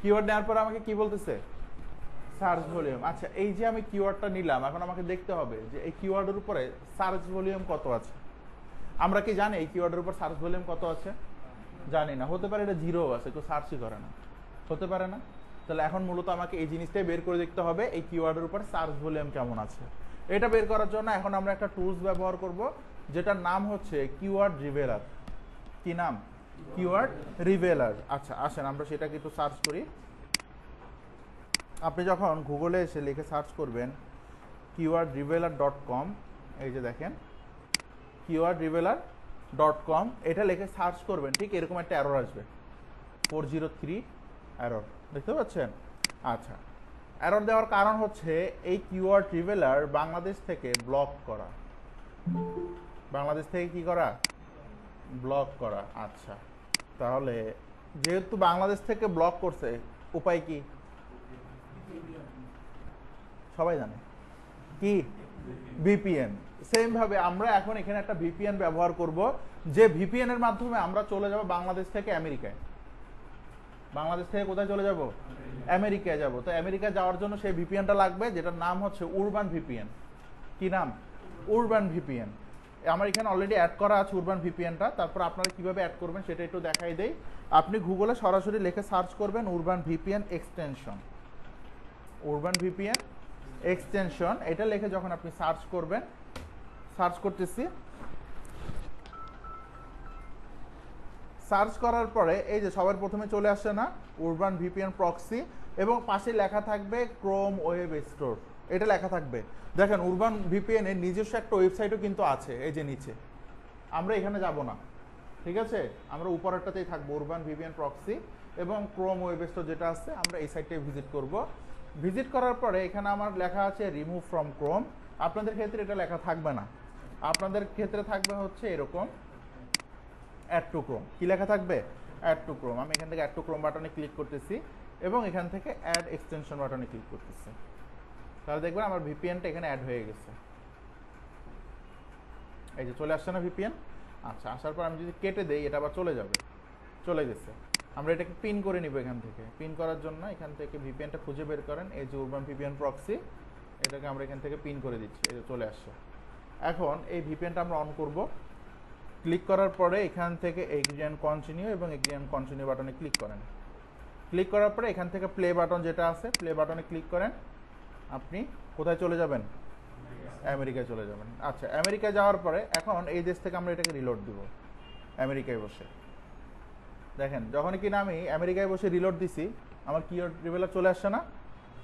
কিওয়ার্ড নেওয়ার পর আমাকে কি বলতেছে, সার্চ ভলিউম। আচ্ছা, এই যে আমি কিওয়ার্ডটা নিলাম, এখন আমাকে দেখতে হবে যে এই কিওয়ার্ডের উপরে সার্চ ভলিউম কত আছে। আমরা কি জানি এই কিওয়ার্ডের উপর সার্চ ভলিউম কত আছে? জানি না। হতে পারে এটা জিরো আছে, কেউ সার্চই করে না, হতে পারে না? তাহলে এখন মূলত আমাকে এই জিনিসটাই বের করে দেখতে হবে এই কিওয়ার্ডের উপর সার্চ ভলিউম কেমন আছে। এটা বের করার জন্য এখন আমরা একটা টুলস ব্যবহার করব, যেটার নাম হচ্ছে কিওয়ার্ড রিভেলার। কি নাম? কিওয়ার্ড রিভেলার। আচ্ছা, আসেন আমরা সেটাকে একটু সার্চ করি। আপনি যখন গুগলে এসে লিখে সার্চ করবেন keywordrevealer.com, এই যে দেখেন keywordrevealer.com, এটা লিখে সার্চ করবেন, ঠিক এরকম একটা এরর আসবে, 403 এরর, দেখতে পাচ্ছেন? আচ্ছা, এরর দেওয়ার কারণ হচ্ছে এই কিওয়ার্ড রিভেলার বাংলাদেশ থেকে ব্লক করা। বাংলাদেশ থেকে কি করা? ব্লক করা। আচ্ছা, তাহলে যেহেতু বাংলাদেশ থেকে ব্লক করছে, উপায় কি? সবাই জানে কি? ভিপিএন। সেম ভাবে আমরা এখন এখানে একটা ভিপিএন ব্যবহার করব, যে ভিপিএন এর মাধ্যমে আমরা চলে যাব বাংলাদেশ থেকে আমেরিকায়। বাংলাদেশ থেকে কোথায় চলে যাব? আমেরিকায় যাব। তো আমেরিকা যাওয়ার জন্য সেই ভিপিএনটা লাগবে, যেটার নাম হচ্ছে উরবান ভিপিএন। কি নাম? Urban VPN. আমার এখানে অলরেডি অ্যাড করা আছে উরবান ভিপিএনটা। তারপর আপনারা কিভাবে অ্যাড করবেন সেটা একটু দেখাই দেই। আপনি গুগলে সরাসরি লিখে সার্চ করবেন urban VPN extension. Urban VPN extension, এটা লিখে যখন আপনি সার্চ করবেন, সার্চ করতেছি, সার্চ করার পরে এই যে সবার প্রথমে চলে আসছে না উরবান ভিপিএন প্রক্সি, এবং পাশে লেখা থাকবে ক্রোম ওয়েব স্টোর, এটা লেখা থাকবে। দেখেন উরবান ভিপিএন এর নিজস্ব একটা ওয়েবসাইটও কিন্তু আছে, এই যে নিচে। আমরা এখানে যাব না, ঠিক আছে? আমরা উপরেরটাতেই থাকবো, উরবান ভিপিএন প্রক্সি এবং ক্রোম ওয়েব স্টোর যেটা আছে, আমরা এই সাইটটাই ভিজিট করব। ভিজিট করার পরে এখানে আমার লেখা আছে রিমুভ ফ্রম ক্রোম। আপনাদের ক্ষেত্রে এটা লেখা থাকবে না, আপনাদের ক্ষেত্রে থাকবে হচ্ছে এরকম অ্যাড টু ক্রোম। কি লেখা থাকবে? Add to Chrome. আমি এখান থেকে অ্যাড টু ক্রোম বাটনে ক্লিক করতেছি এবং এখান থেকে অ্যাড এক্সটেনশন বাটনে ক্লিক করতেছি। তাহলে দেখবেন আমার ভিপিএনটা এখানে অ্যাড হয়ে গেছে। এই যে চলে আসছে না ভিপিএন? আচ্ছা, আসার পর আমি যদি কেটে দেই এটা আবার চলে যাবে, চলে গেছে। আমরা এটাকে পিন করে নিব এখান থেকে। পিন করার জন্য এখান থেকে ভিপিএনটা খুঁজে বের করেন, এই যে উরবান ভিপিএন প্রক্সি, এটাকে আমরা এখান থেকে পিন করে দিচ্ছি, এই যে চলে আসছে। এখন এই ভিপিএনটা আমরা অন করব। ক্লিক করার পরে এখান থেকে এগ্রি অ্যান্ড কন্টিনিউ এবং এগ্রি অ্যান্ড কন্টিনিউ বাটনে ক্লিক করেন। ক্লিক করার পরে এখান থেকে প্লে বাটন যেটা আছে, প্লে বাটনে ক্লিক করেন। আপনি কোথায় চলে যাবেন? আমেরিকায় চলে যাবেন। আচ্ছা, আমেরিকায় যাওয়ার পরে এখন এই দেশ থেকে আমরা এটাকে রিলোড দিব আমেরিকায় বসে। দেখেন যখনই কিনা আমি আমেরিকায় বসে রিলোড দিছি, আমার কিওয়ার্ড রিভেলার চলে আসছে না?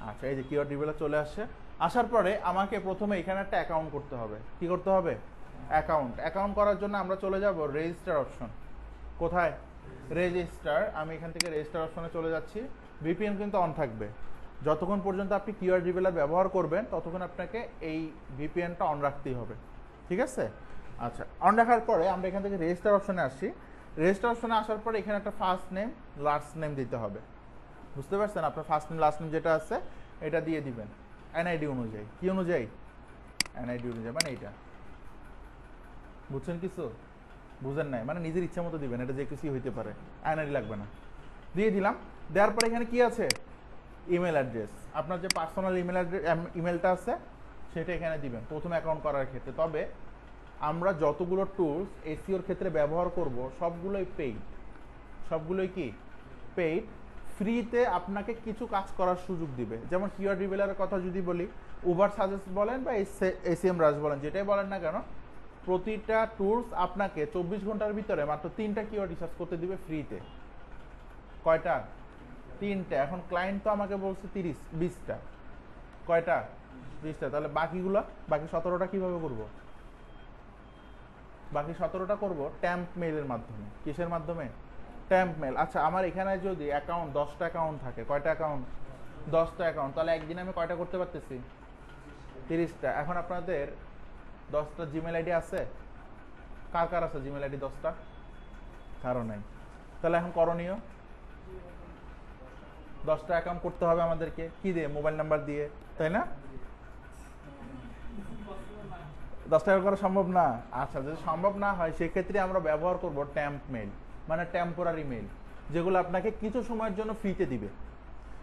আচ্ছা, এই যে কিওয়ার্ড রিভেলার চলে আসছে। আসার পরে আমাকে প্রথমে এখানে একটা অ্যাকাউন্ট করতে হবে। কি করতে হবে? অ্যাকাউন্ট। অ্যাকাউন্ট করার জন্য আমরা চলে যাব রেজিস্টার অপশন। কোথায়? রেজিস্টার। আমি এখান থেকে রেজিস্টার অপশনে চলে যাচ্ছি। ভিপিএন কিন্তু অন থাকবে যতক্ষণ পর্যন্ত আপনি কিওয়ার্ড রিভেলার ব্যবহার করবেন, ততক্ষণ আপনাকে এই ভিপিএনটা অন রাখতেই হবে, ঠিক আছে? আচ্ছা, অন রাখার পরে আমরা এখান থেকে রেজিস্টার অপশনে আসছি। রেজিস্টার অপশনে আসার পরে এখানে একটা ফার্স্ট নেম লাস্ট নেম দিতে হবে। বুঝতে পারছেন? আপনার ফার্স্ট নেম লাস্ট নেম যেটা আছে এটা দিয়ে দিবেন এনআইডি অনুযায়ী। কি অনুযায়ী? এনআইডি অনুযায়ী, মানে এইটা। বুঝছেন কিছু? বুঝেন নাই? মানে নিজের ইচ্ছা মতো দিবেন, এটা যে কিছুই হইতে পারে, এনআইডি লাগবে না। দিয়ে দিলাম। দেওয়ার পরে এখানে কি আছে? Email address. আপনার যে পার্সোনাল ইমেল অ্যাড্রেস ইমেলটা আছে সেটা এখানে দিবেন প্রথম অ্যাকাউন্ট করার ক্ষেত্রে। তবে আমরা যতগুলো টুলস এসইওর ক্ষেত্রে ব্যবহার করব সবগুলোই পেইড। সবগুলোই কি পেইড। ফ্রিতে আপনাকে কিছু কাজ করার সুযোগ দিবে। যেমন কিওয়ার্ড রিভেলারের কথা যদি বলি, উবার সাজেস্ট বলেন বা এসিএম রাজ বলেন, যেটাই বলেন না কেন, প্রতিটা টুলস আপনাকে 24 ঘন্টার ভিতরে মাত্র 3টা কিওয়ার্ড রিসার্চ করতে দিবে ফ্রিতে। কয়টা? 3টা। এখন ক্লায়েন্ট তো আমাকে বলছে 20টা। কয়টা? 20টা। তাহলে বাকিগুলো, বাকি 17টা কিভাবে করব? বাকি 17টা করব ট্যাম্প মেইলের মাধ্যমে। কিসের মাধ্যমে? Temp mail. আচ্ছা, আমার এখানে যদি অ্যাকাউন্ট 10টা অ্যাকাউন্ট থাকে, কয়টা অ্যাকাউন্ট? 10টা অ্যাকাউন্ট। তাহলে একদিনে আমি কয়টা করতে পারতেছি? 30টা। এখন আপনাদের 10টা জিমেল আইডি আছে? কার কার আছে জিমেল আইডি 10টা? কারো নাই। তাহলে এখন করণীয় 10টা অ্যাকাউন্ট করতে হবে আমাদেরকে। কি দিয়ে? মোবাইল নাম্বার দিয়ে, তাই না? 10টা করা সম্ভব না। আচ্ছা, যদি সম্ভব না হয় সেক্ষেত্রে আমরা ব্যবহার করব ট্যাম্প মেইল, মানে টেম্পোরারি মেইল, যেগুলো আপনাকে কিছু সময়ের জন্য ফ্রিতে দিবে।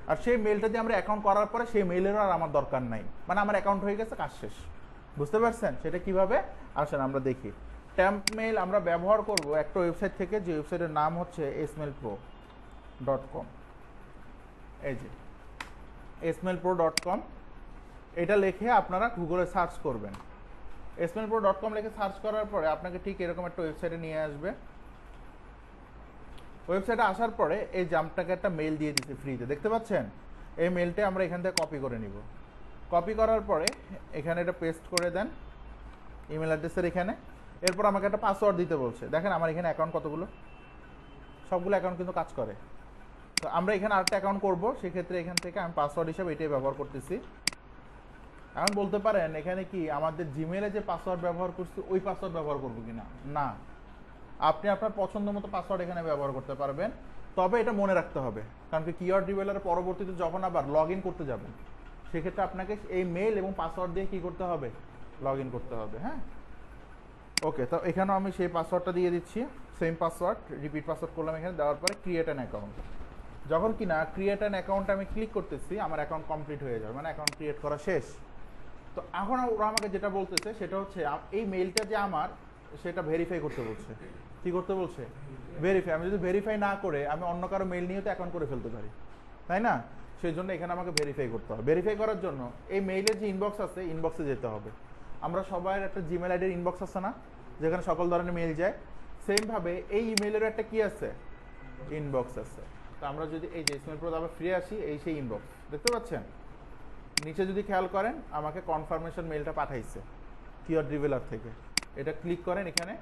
আর সেই মেইলটা দিয়ে আমরা অ্যাকাউন্ট করার পরে সেই মেইলেরও আর আমার দরকার নাই, মানে আমার অ্যাকাউন্ট হয়ে গেছে, কাজ শেষ। বুঝতে পারছেন সেটা কিভাবে? আসেন আমরা দেখি। ট্যাম্প মেইল আমরা ব্যবহার করব একটা ওয়েবসাইট থেকে, যে ওয়েবসাইটের নাম হচ্ছে smailpro.com। এই যে smailpro.com, এটা লিখে আপনারা গুগলে সার্চ করবেন। smailpro.com লিখে সার্চ করার পরে আপনাকে ঠিক এরকম একটা ওয়েবসাইটে নিয়ে আসবে। ওয়েবসাইটে আসার পরে এই জাম্পটাকে একটা মেইল দিয়ে দিচ্ছে ফ্রিতে, দেখতে পাচ্ছেন? এই মেইলটা আমরা এখান থেকে কপি করে নিব। কপি করার পরে এখানে এটা পেস্ট করে দেন ইমেল অ্যাড্রেসের এখানে। এরপর আমাকে একটা পাসওয়ার্ড দিতে বলছে। দেখেন আমার এখানে অ্যাকাউন্ট কতগুলো, সবগুলো অ্যাকাউন্ট কিন্তু কাজ করে। তো আমরা এখানে আরেকটা অ্যাকাউন্ট করব, সেক্ষেত্রে এখান থেকে আমি পাসওয়ার্ড হিসাবে এটাই ব্যবহার করতেছি। এখন বলতে পারেন এখানে কি আমাদের জিমেলে যে পাসওয়ার্ড ব্যবহার করছি ওই পাসওয়ার্ড ব্যবহার করবো কিনা? না, আপনি আপনার পছন্দ মতো পাসওয়ার্ড এখানে ব্যবহার করতে পারবেন। তবে এটা মনে রাখতে হবে, কারণ কি কিওয়ার্ড রিভেলারের পরবর্তীতে যখন আবার লগ ইন করতে যাবেন সেক্ষেত্রে আপনাকে এই মেইল এবং পাসওয়ার্ড দিয়ে কি করতে হবে? লগ ইন করতে হবে। হ্যাঁ, ওকে। তো এখানেও আমি সেই পাসওয়ার্ডটা দিয়ে দিচ্ছি, সেম পাসওয়ার্ড, রিপিট পাসওয়ার্ড করলাম এখানে। দেওয়ার পরে ক্রিয়েট অ্যান অ্যাকাউন্ট। যখন কিনা ক্রিয়েট অ্যান অ্যাকাউন্ট আমি ক্লিক করতেছি, আমার অ্যাকাউন্ট কমপ্লিট হয়ে যাবে, মানে অ্যাকাউন্ট ক্রিয়েট করা শেষ। তো এখন ওরা আমাকে যেটা বলতেছে সেটা হচ্ছে এই মেইলটা যে আমার, সেটা ভেরিফাই করতে বলছে। কি করতে বলছে? ভেরিফাই। আমি যদি ভেরিফাই না করে আমি অন্য কারো মেইল নিয়েও তো অ্যাকাউন্ট করে ফেলতে পারি, তাই না? সেই জন্য এখানে আমাকে ভেরিফাই করতে হবে। ভেরিফাই করার জন্য এই মেইলের যে ইনবক্স আছে, ইনবক্সে যেতে হবে। আমরা সবাই একটা জিমেল আইডির ইনবক্স আছে না, যেখানে সকল ধরনের মেইল যায়? সেমভাবে এই ইমেইলেরও একটা কি আছে? ইনবক্স আছে। তো আমরা যদি এই যে স্মেল প্রো আবার ফিরে আসি, এই সেই ইনবক্স দেখতে পাচ্ছেন? নিচে যদি খেয়াল করেন আমাকে কনফার্মেশন মেইলটা পাঠাইছে কিওয়ার্ড রিভেলার থেকে। এটা ক্লিক করেন। এখানে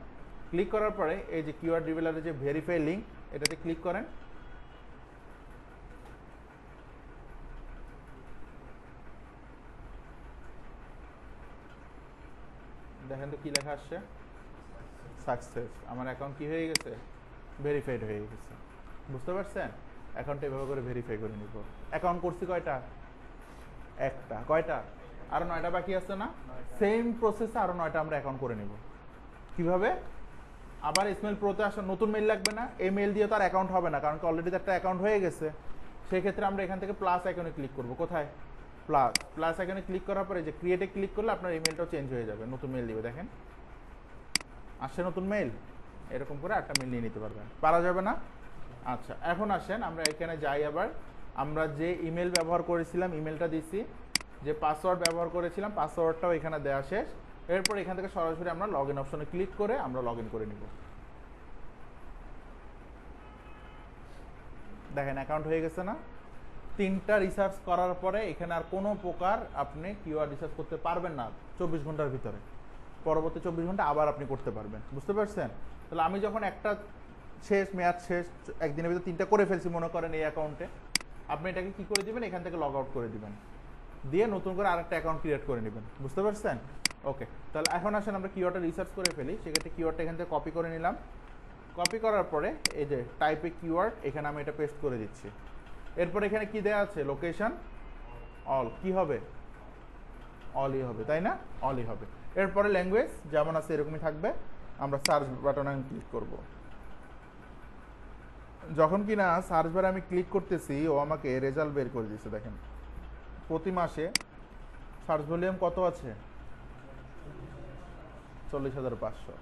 ক্লিক করার পরে এই যে কিওয়ার্ড রিভেলারের যে ভেরিফাই লিঙ্ক, এটাতে ক্লিক করেন। দেখেন তো কি লেখা আসছে? সাকসেস। আমার অ্যাকাউন্ট কি হয়ে গেছে? ভেরিফাইড হয়ে গেছে। বুঝতে পারছেন? অ্যাকাউন্টটা এভাবে করে ভেরিফাই করে নিব। অ্যাকাউন্ট করছি কয়টা? একটা। কয়টা? আরো 9টা বাকি আছে না? সেম প্রসেসে আরো 9টা আমরা অ্যাকাউন্ট করে নিব। কিভাবে? আবার স্মেল প্রোতে আসা নতুন মেইল লাগবে না। এই মেইল দিয়ে তো আর অ্যাকাউন্ট হবে না, কারণ কি অলরেডি একটা অ্যাকাউন্ট হয়ে গেছে। সেক্ষেত্রে আমরা এখান থেকে প্লাস আইকনে ক্লিক করব। কোথায়? প্লাস আইকনে ক্লিক করার পরে যে ক্রিয়েটে ক্লিক করলে আপনার ইমেলটাও চেঞ্জ হয়ে যাবে, নতুন মেইল দিবে। দেখেন আসছে নতুন মেইল। এরকম করে একটা মেইল নিয়ে নিতে পারবেন। পারা যাবে না? আচ্ছা, এখন আসেন আমরা এখানে যাই। আবার আমরা যে ইমেল ব্যবহার করেছিলাম ইমেলটা দিছি, যে পাসওয়ার্ড ব্যবহার করেছিলাম পাসওয়ার্ডটাও এখানে দেওয়া শেষ। এরপর এখান থেকে সরাসরি আমরা লগ ইন অপশনে ক্লিক করে আমরা লগ ইন করে নিব। দেখেন অ্যাকাউন্ট হয়ে গেছে না? 3টা রিসার্চ করার পরে এখানে আর কোনো প্রকার আপনি কিওয়ার্ড রিসার্চ করতে পারবেন না 24 ঘন্টার ভিতরে। পরবর্তী 24 ঘন্টা আবার আপনি করতে পারবেন। বুঝতে পারছেন? তাহলে আমি যখন একটা শেষ, মেয়াদ শেষ, একদিনের ভিতরে 3টা করে ফেলছি মনে করেন এই অ্যাকাউন্টে, আপনি এটাকে কি করে দিবেন? এখান থেকে লগ আউট করে দিবেন, দিয়ে নতুন করে আরেকটা অ্যাকাউন্ট ক্রিয়েট করে নেবেন। বুঝতে পারছেন? ওকে। তাহলে এখন আসেন আমরা কিওয়ার্ডটা রিসার্চ করে ফেলি। সেক্ষেত্রে কিওয়ার্ডটা এখান থেকে কপি করে নিলাম। কপি করার পরে এই যে টাইপে কিওয়ার্ড, এখানে আমি এটা পেস্ট করে দিচ্ছি। এরপর এখানে কি দেয়া আছে লোকেশন অল, কি হবে অলই হবে তাই না, অলই হবে। এরপরে ল্যাঙ্গুয়েজ যেমন আছে এরকমই থাকবে। আমরা সার্চ বাটনে ক্লিক করব। যখন কিনা সার্চ বারে আমি ক্লিক করতেছি ও আমাকে রেজাল্ট বের করে দিচ্ছে। দেখেন প্রতি মাসে সার্চ ভলিউম কত আছে 40,500।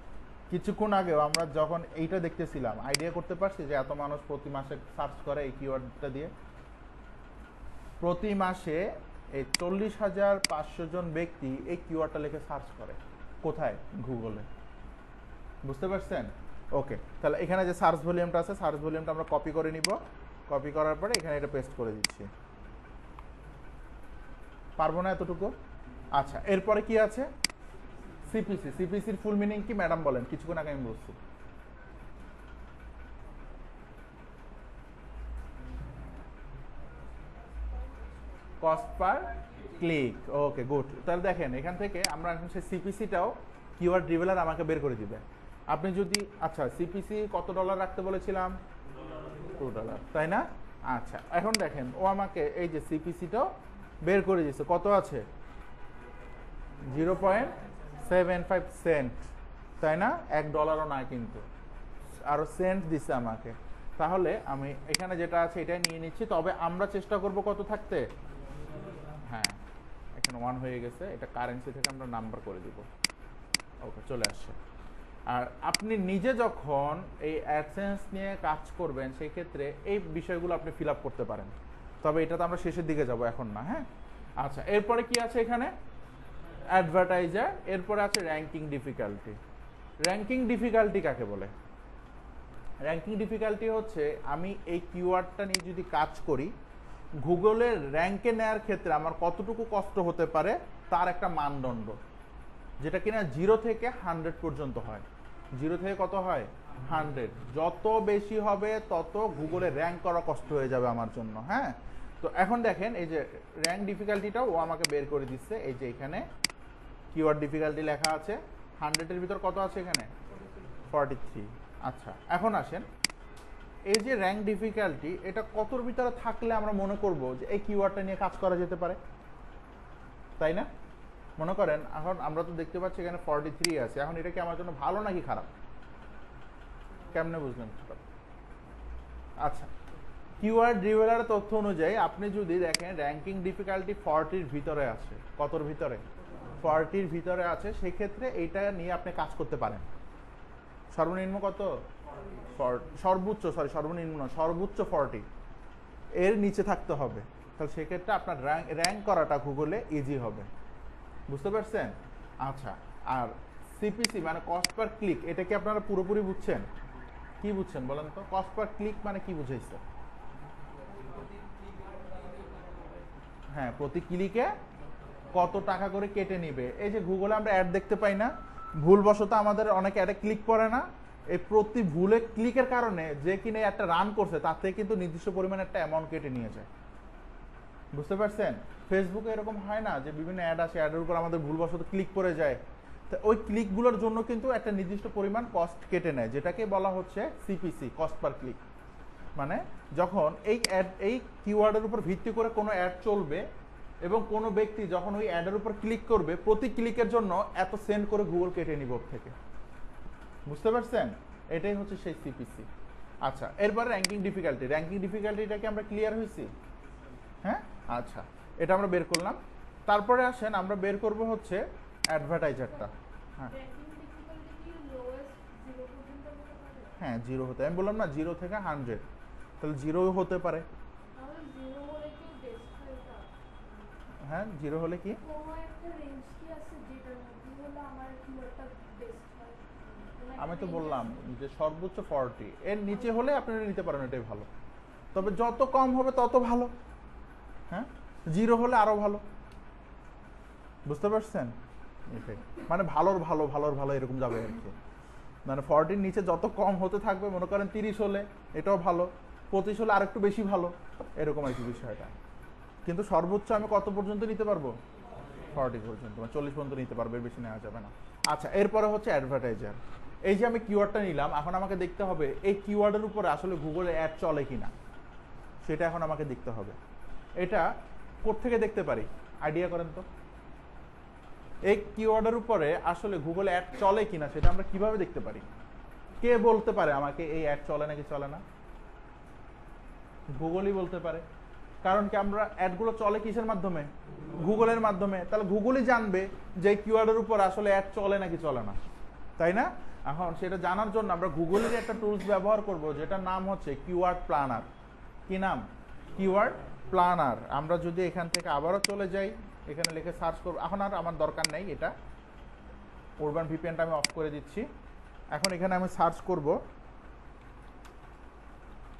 কিছুক্ষণ আগেও আমরা যখন এইটা দেখতেছিলাম আইডিয়া করতে পারছি যে এত মানুষ প্রতি মাসে সার্চ করে এই কিওয়ার্ডটা দিয়ে। প্রতি মাসে এই 40,500 জন ব্যক্তি এই কিওয়ার্ডটা লিখে সার্চ করে। কোথায়? গুগলে। বুঝতে পারছেন? ওকে, তাহলে এখানে যে সার্চ ভলিউমটা আছে সার্চ ভলিউমটা আমরা কপি করে নিব। কপি করার পরে এখানে এটা পেস্ট করে দিচ্ছি। পারবো না এতটুকু? আচ্ছা, এরপরে কি আছে? সিপিসি। সিপিসির ফুল মিনিং কি ম্যাডাম বলেন? কিছুক্ষণ আগে আমি বলছি। Cost per click. Okay, good. তাহলে দেখেন এখান থেকে আমরা এখন সেই সিপিসিটাও কিওয়ার্ড রিভেলার আমাকে বের করে দিবে। আপনি যদি আচ্ছা সিপিসি কত ডলার রাখতে বলেছিলাম? $2, তাই না? আচ্ছা, এখন দেখেন ও আমাকে এই যে সিপিসিটাও বের করে দিচ্ছে। কত আছে? 0.75 সেন্ট, তাই না? $1 নয় কিন্তু, আরো সেন্ট দিচ্ছে আমাকে। তাহলে আমি এখানে যেটা আছে এটাই নিয়ে নিচ্ছি। তবে আমরা চেষ্টা করব কত থাকতে? হ্যাঁ, এখানে 1 হয়ে গেছে। এটা কারেন্সি থেকে আমরা নাম্বার করে দিব। ওকে, চলে আসছে। আর আপনি নিজে যখন এই অ্যাডসেন্স নিয়ে কাজ করবেন সেই ক্ষেত্রে এই বিষয়গুলো আপনি ফিল আপ করতে পারেন। তবে এটা তো আমরা শেষের দিকে যাব, এখন না। হ্যাঁ, আচ্ছা, এরপরে কি আছে এখানে? অ্যাডভার্টাইজার। এরপরে আছে র্যাঙ্কিং ডিফিকাল্টি। র্যাঙ্কিং ডিফিকাল্টি কাকে বলে? র্যাঙ্কিং ডিফিকাল্টি হচ্ছে আমি এই কিওয়ার্ডটা নিয়ে যদি কাজ করি, গুগলের র্যাঙ্কে নেওয়ার ক্ষেত্রে আমার কতটুকু কষ্ট হতে পারে তার একটা মানদণ্ড, যেটা কিনা 0 থেকে 100 পর্যন্ত হয়। 0 থেকে কত হয়? 100। যত বেশি হবে তত গুগলে র্যাঙ্ক করা কষ্ট হয়ে যাবে আমার জন্য। হ্যাঁ, তো এখন দেখেন এই যে র্যাঙ্ক ডিফিকাল্টিটাও ও আমাকে বের করে দিচ্ছে। এই যে এখানে কিওয়ার্ড ডিফিকাল্টি লেখা আছে। 100-এর ভিতর কত আছে এখানে? 43। আচ্ছা, এখন আসেন এই যে র্যাঙ্ক ডিফিকাল্টি, এটা কতর ভিতরে থাকলে আমরা মনে করব যে এই কিওয়ার্ডটা নিয়ে কাজ করা যেতে পারে, তাই না? মনে করেন এখন আমরা তো দেখতে পাচ্ছি এখানে 43 আছে। এখন এটা কি আমার জন্য ভালো নাকি খারাপ? কেমনে বুঝলেন? আচ্ছা, কিওয়ার্ড রিভেলার তথ্য অনুযায়ী আপনি যদি দেখেন র্যাঙ্কিং ডিফিকাল্টি 40-র ভিতরে আছে। কতর ভিতরে? 40-র ভিতরে আছে। সেক্ষেত্রে এইটা নিয়ে আপনি কাজ করতে পারেন। সর্বনিম্ন কত? সর্বোচ্চ, সর্বনিম্ন না, সর্বোচ্চ 40 এর নিচে থাকতে হবে। তাহলে সেক্ষেত্রে আপনার র্যাঙ্ক করাটা গুগলে ইজি হবে। বুঝতে পারছেন? আচ্ছা, আর সিপিসি মানে কস্ট পার ক্লিক, এটা কি আপনারা পুরোপুরি বুঝছেন? কি বুঝছেন বলেন তো? কস্ট পার ক্লিক মানে কি বুঝাইছে? হ্যাঁ, প্রতি ক্লিকে কত টাকা করে কেটে নিবে। এই যে গুগলে আমরা অ্যাড দেখতে পাই না, ভুলবশত আমাদের অনেক অ্যাডে ক্লিক করে না, এই প্রতি ভুলে ক্লিকের কারণে যে কিনে একটা রান করছে তার থেকে কিন্তু নির্দিষ্ট পরিমাণে একটা অ্যামাউন্ট কেটে নিয়ে যায়। বুঝতে পারছেন? ফেসবুকে এরকম হয় না যে বিভিন্ন অ্যাড আসে, অ্যাডের উপর আমাদের ভুলবশত ক্লিক করে যায়, তো ওই ক্লিকগুলোর জন্য কিন্তু একটা নির্দিষ্ট পরিমাণ কস্ট কেটে নেয়, যেটাকে বলা হচ্ছে সিপিসি, কস্ট পার ক্লিক। মানে যখন এই কিওয়ার্ডের উপর ভিত্তি করে কোনো অ্যাড চলবে এবং কোনো ব্যক্তি যখন ওই অ্যাডের উপর ক্লিক করবে, প্রতি ক্লিকের জন্য এত সেন্ড করে গুগল কেটে নিব থেকে। বুঝতে পারছেন? এটাই হচ্ছে সেই সিপিসি। আচ্ছা, এরপরে র্যাঙ্কিং ডিফিকাল্টি। র্যাঙ্কিং ডিফিকাল্টিটা কি আমরা ক্লিয়ার হয়েছি? হ্যাঁ, আচ্ছা, এটা আমরা বের করলাম। তারপরে আসেন আমরা বের করব হচ্ছে অ্যাডভার্টাইজারটা। হ্যাঁ হ্যাঁ, 0 হতে, আমি বললাম না 0 থেকে 100, তাহলে 0 হতে পারে। হ্যাঁ, 0 হলে কি? আমি তো বললাম যে সর্বোচ্চ 40, এর নিচে হলে আপনি নিতে পারেন, এটাই ভালো। তবে যত কম হবে তত ভালো। হ্যাঁ, 0 হলে আরো ভালো। বুঝতে পারছেন? এটাই মানে ভালোর ভালো, ভালোর ভালো এরকম যাবে আর কি। মানে 40-র নিচে যত কম হতে থাকবে, মনে করেন 30 হলে এটাও ভালো, 25 হলে আরেকটু বেশি ভালো, এরকম আর কি বিষয়টা। কিন্তু সর্বোচ্চ আমি কত পর্যন্ত নিতে পারবো? 40 পর্যন্ত, মানে 40 পর্যন্ত নিতে পারবে, এর বেশি নেওয়া যাবে না। আচ্ছা, এরপরে হচ্ছে অ্যাডভার্টাইজার। এই যে আমি কিওয়ার্ডটা নিলাম, এখন আমাকে দেখতে হবে এই কিওয়ার্ডের উপরে আসলে গুগলে অ্যাড চলে কিনা। সেটা এখন আমাকে দেখতে হবে। এটা কোত্থেকে দেখতে পারি আইডিয়া করেন তো? এই কিওয়ার্ডের উপরে আসলে গুগল অ্যাড চলে কিনা সেটা আমরা কিভাবে দেখতে পারি? কে বলতে পারে আমাকে এই অ্যাড চলে নাকি চলে না? গুগলই বলতে পারে। কারণ কি আমরা অ্যাডগুলো চলে কিসের মাধ্যমে? গুগলের মাধ্যমে। তাহলে গুগলই জানবে যে কিওয়ার্ডের উপর আসলে অ্যাড চলে নাকি চলে না, তাই না? এখন সেটা জানার জন্য আমরা গুগলের একটা টুলস ব্যবহার করব, যেটার নাম হচ্ছে কিওয়ার্ড প্ল্যানার। কি নাম? Keyword planner. আমরা যদি এখান থেকে আবারও চলে যাই, এখানে লিখে সার্চ করব। এখন আর আমার দরকার নেই এটা, উরবান ভিপিএনটা আমি অফ করে দিচ্ছি। এখন এখানে আমি সার্চ করব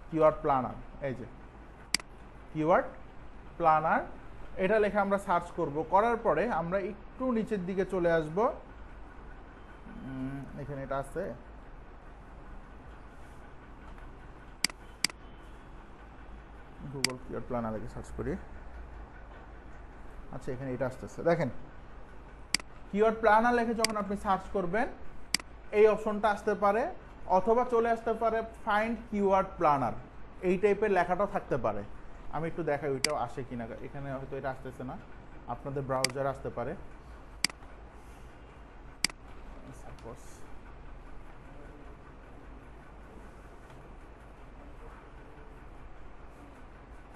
কিওয়ার্ড প্ল্যানার। এই যে কিওয়ার্ড প্ল্যানার, এটা লেখা আমরা সার্চ করব। করার পরে আমরা একটু নিচের দিকে চলে আসব। এখানে এটা আছে, গুগল কিওয়ার্ড প্ল্যানার লিখে সার্চ করি। আচ্ছা, এখানে এটা আসতেছে, দেখেন কিওয়ার্ড প্ল্যানার লিখে যখন আপনি সার্চ করবেন এই অপশনটা আসতে পারে, অথবা চলে আসতে পারে ফাইন্ড কিওয়ার্ড প্ল্যানার, এই টাইপের লেখাটাও থাকতে পারে। আমি একটু দেখাই ওইটাও আসে কিনা। এখানে হয়তো এটা আসতেছে না, আপনাদের ব্রাউজার আসতে পারে।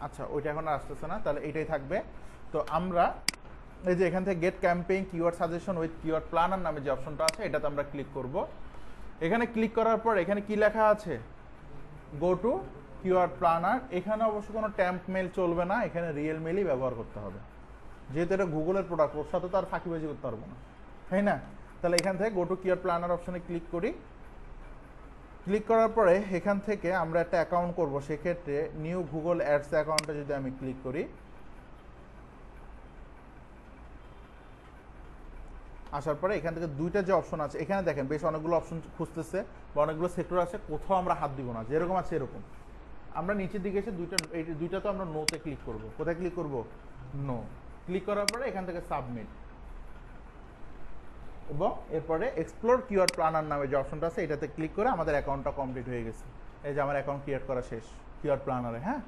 আচ্ছা, ওইটা এখন আর আসতেছে না, তাহলে এইটাই থাকবে। তো আমরা এই যে এখান থেকে get campaign keyword suggestion with keyword planner নামে যে অপশনটা আছে, এটাতে আমরা ক্লিক করব। এখানে ক্লিক করার পর এখানে কি লেখা আছে? Go to keyword planner. এখানে অবশ্য কোনো ট্যাম্প মেল চলবে না, এখানে রিয়েল মেলই ব্যবহার করতে হবে, যেহেতু এটা গুগলের প্রোডাক্ট, ওর সাথে তো আর ফাঁকিবাজি করতে পারবো না, তাই না? তাহলে এখান থেকে গো টু কিওয়ার্ড প্ল্যানার অপশনে ক্লিক করি। ক্লিক করার পরে এখান থেকে আমরা একটা অ্যাকাউন্ট করব। সেক্ষেত্রে নিউ গুগল অ্যাডস অ্যাকাউন্টে যদি আমি ক্লিক করি, আসার পরে এখান থেকে দুইটা যে অপশন আছে, এখানে দেখেন বেশ অনেকগুলো অপশন খুঁজতেছে বা অনেকগুলো সেক্টর আছে, কোথাও আমরা হাত দিব না, যেরকম আছে এরকম। আমরা নিচের দিকে এসে দুইটা তো আমরা নোতে ক্লিক করব। কোথায় ক্লিক করব? নো। ক্লিক করার পরে এখান থেকে সাবমিট, এবং এরপরে এক্সপ্লোর কিওয়ার্ড প্ল্যানার নামে যে অপশনটা আছে এটাতে ক্লিক করে আমাদের অ্যাকাউন্টটা কমপ্লিট হয়ে গেছে। এই যে আমার অ্যাকাউন্ট ক্রিয়েট করা শেষ কিওয়ার্ড প্ল্যানারে। হ্যাঁ,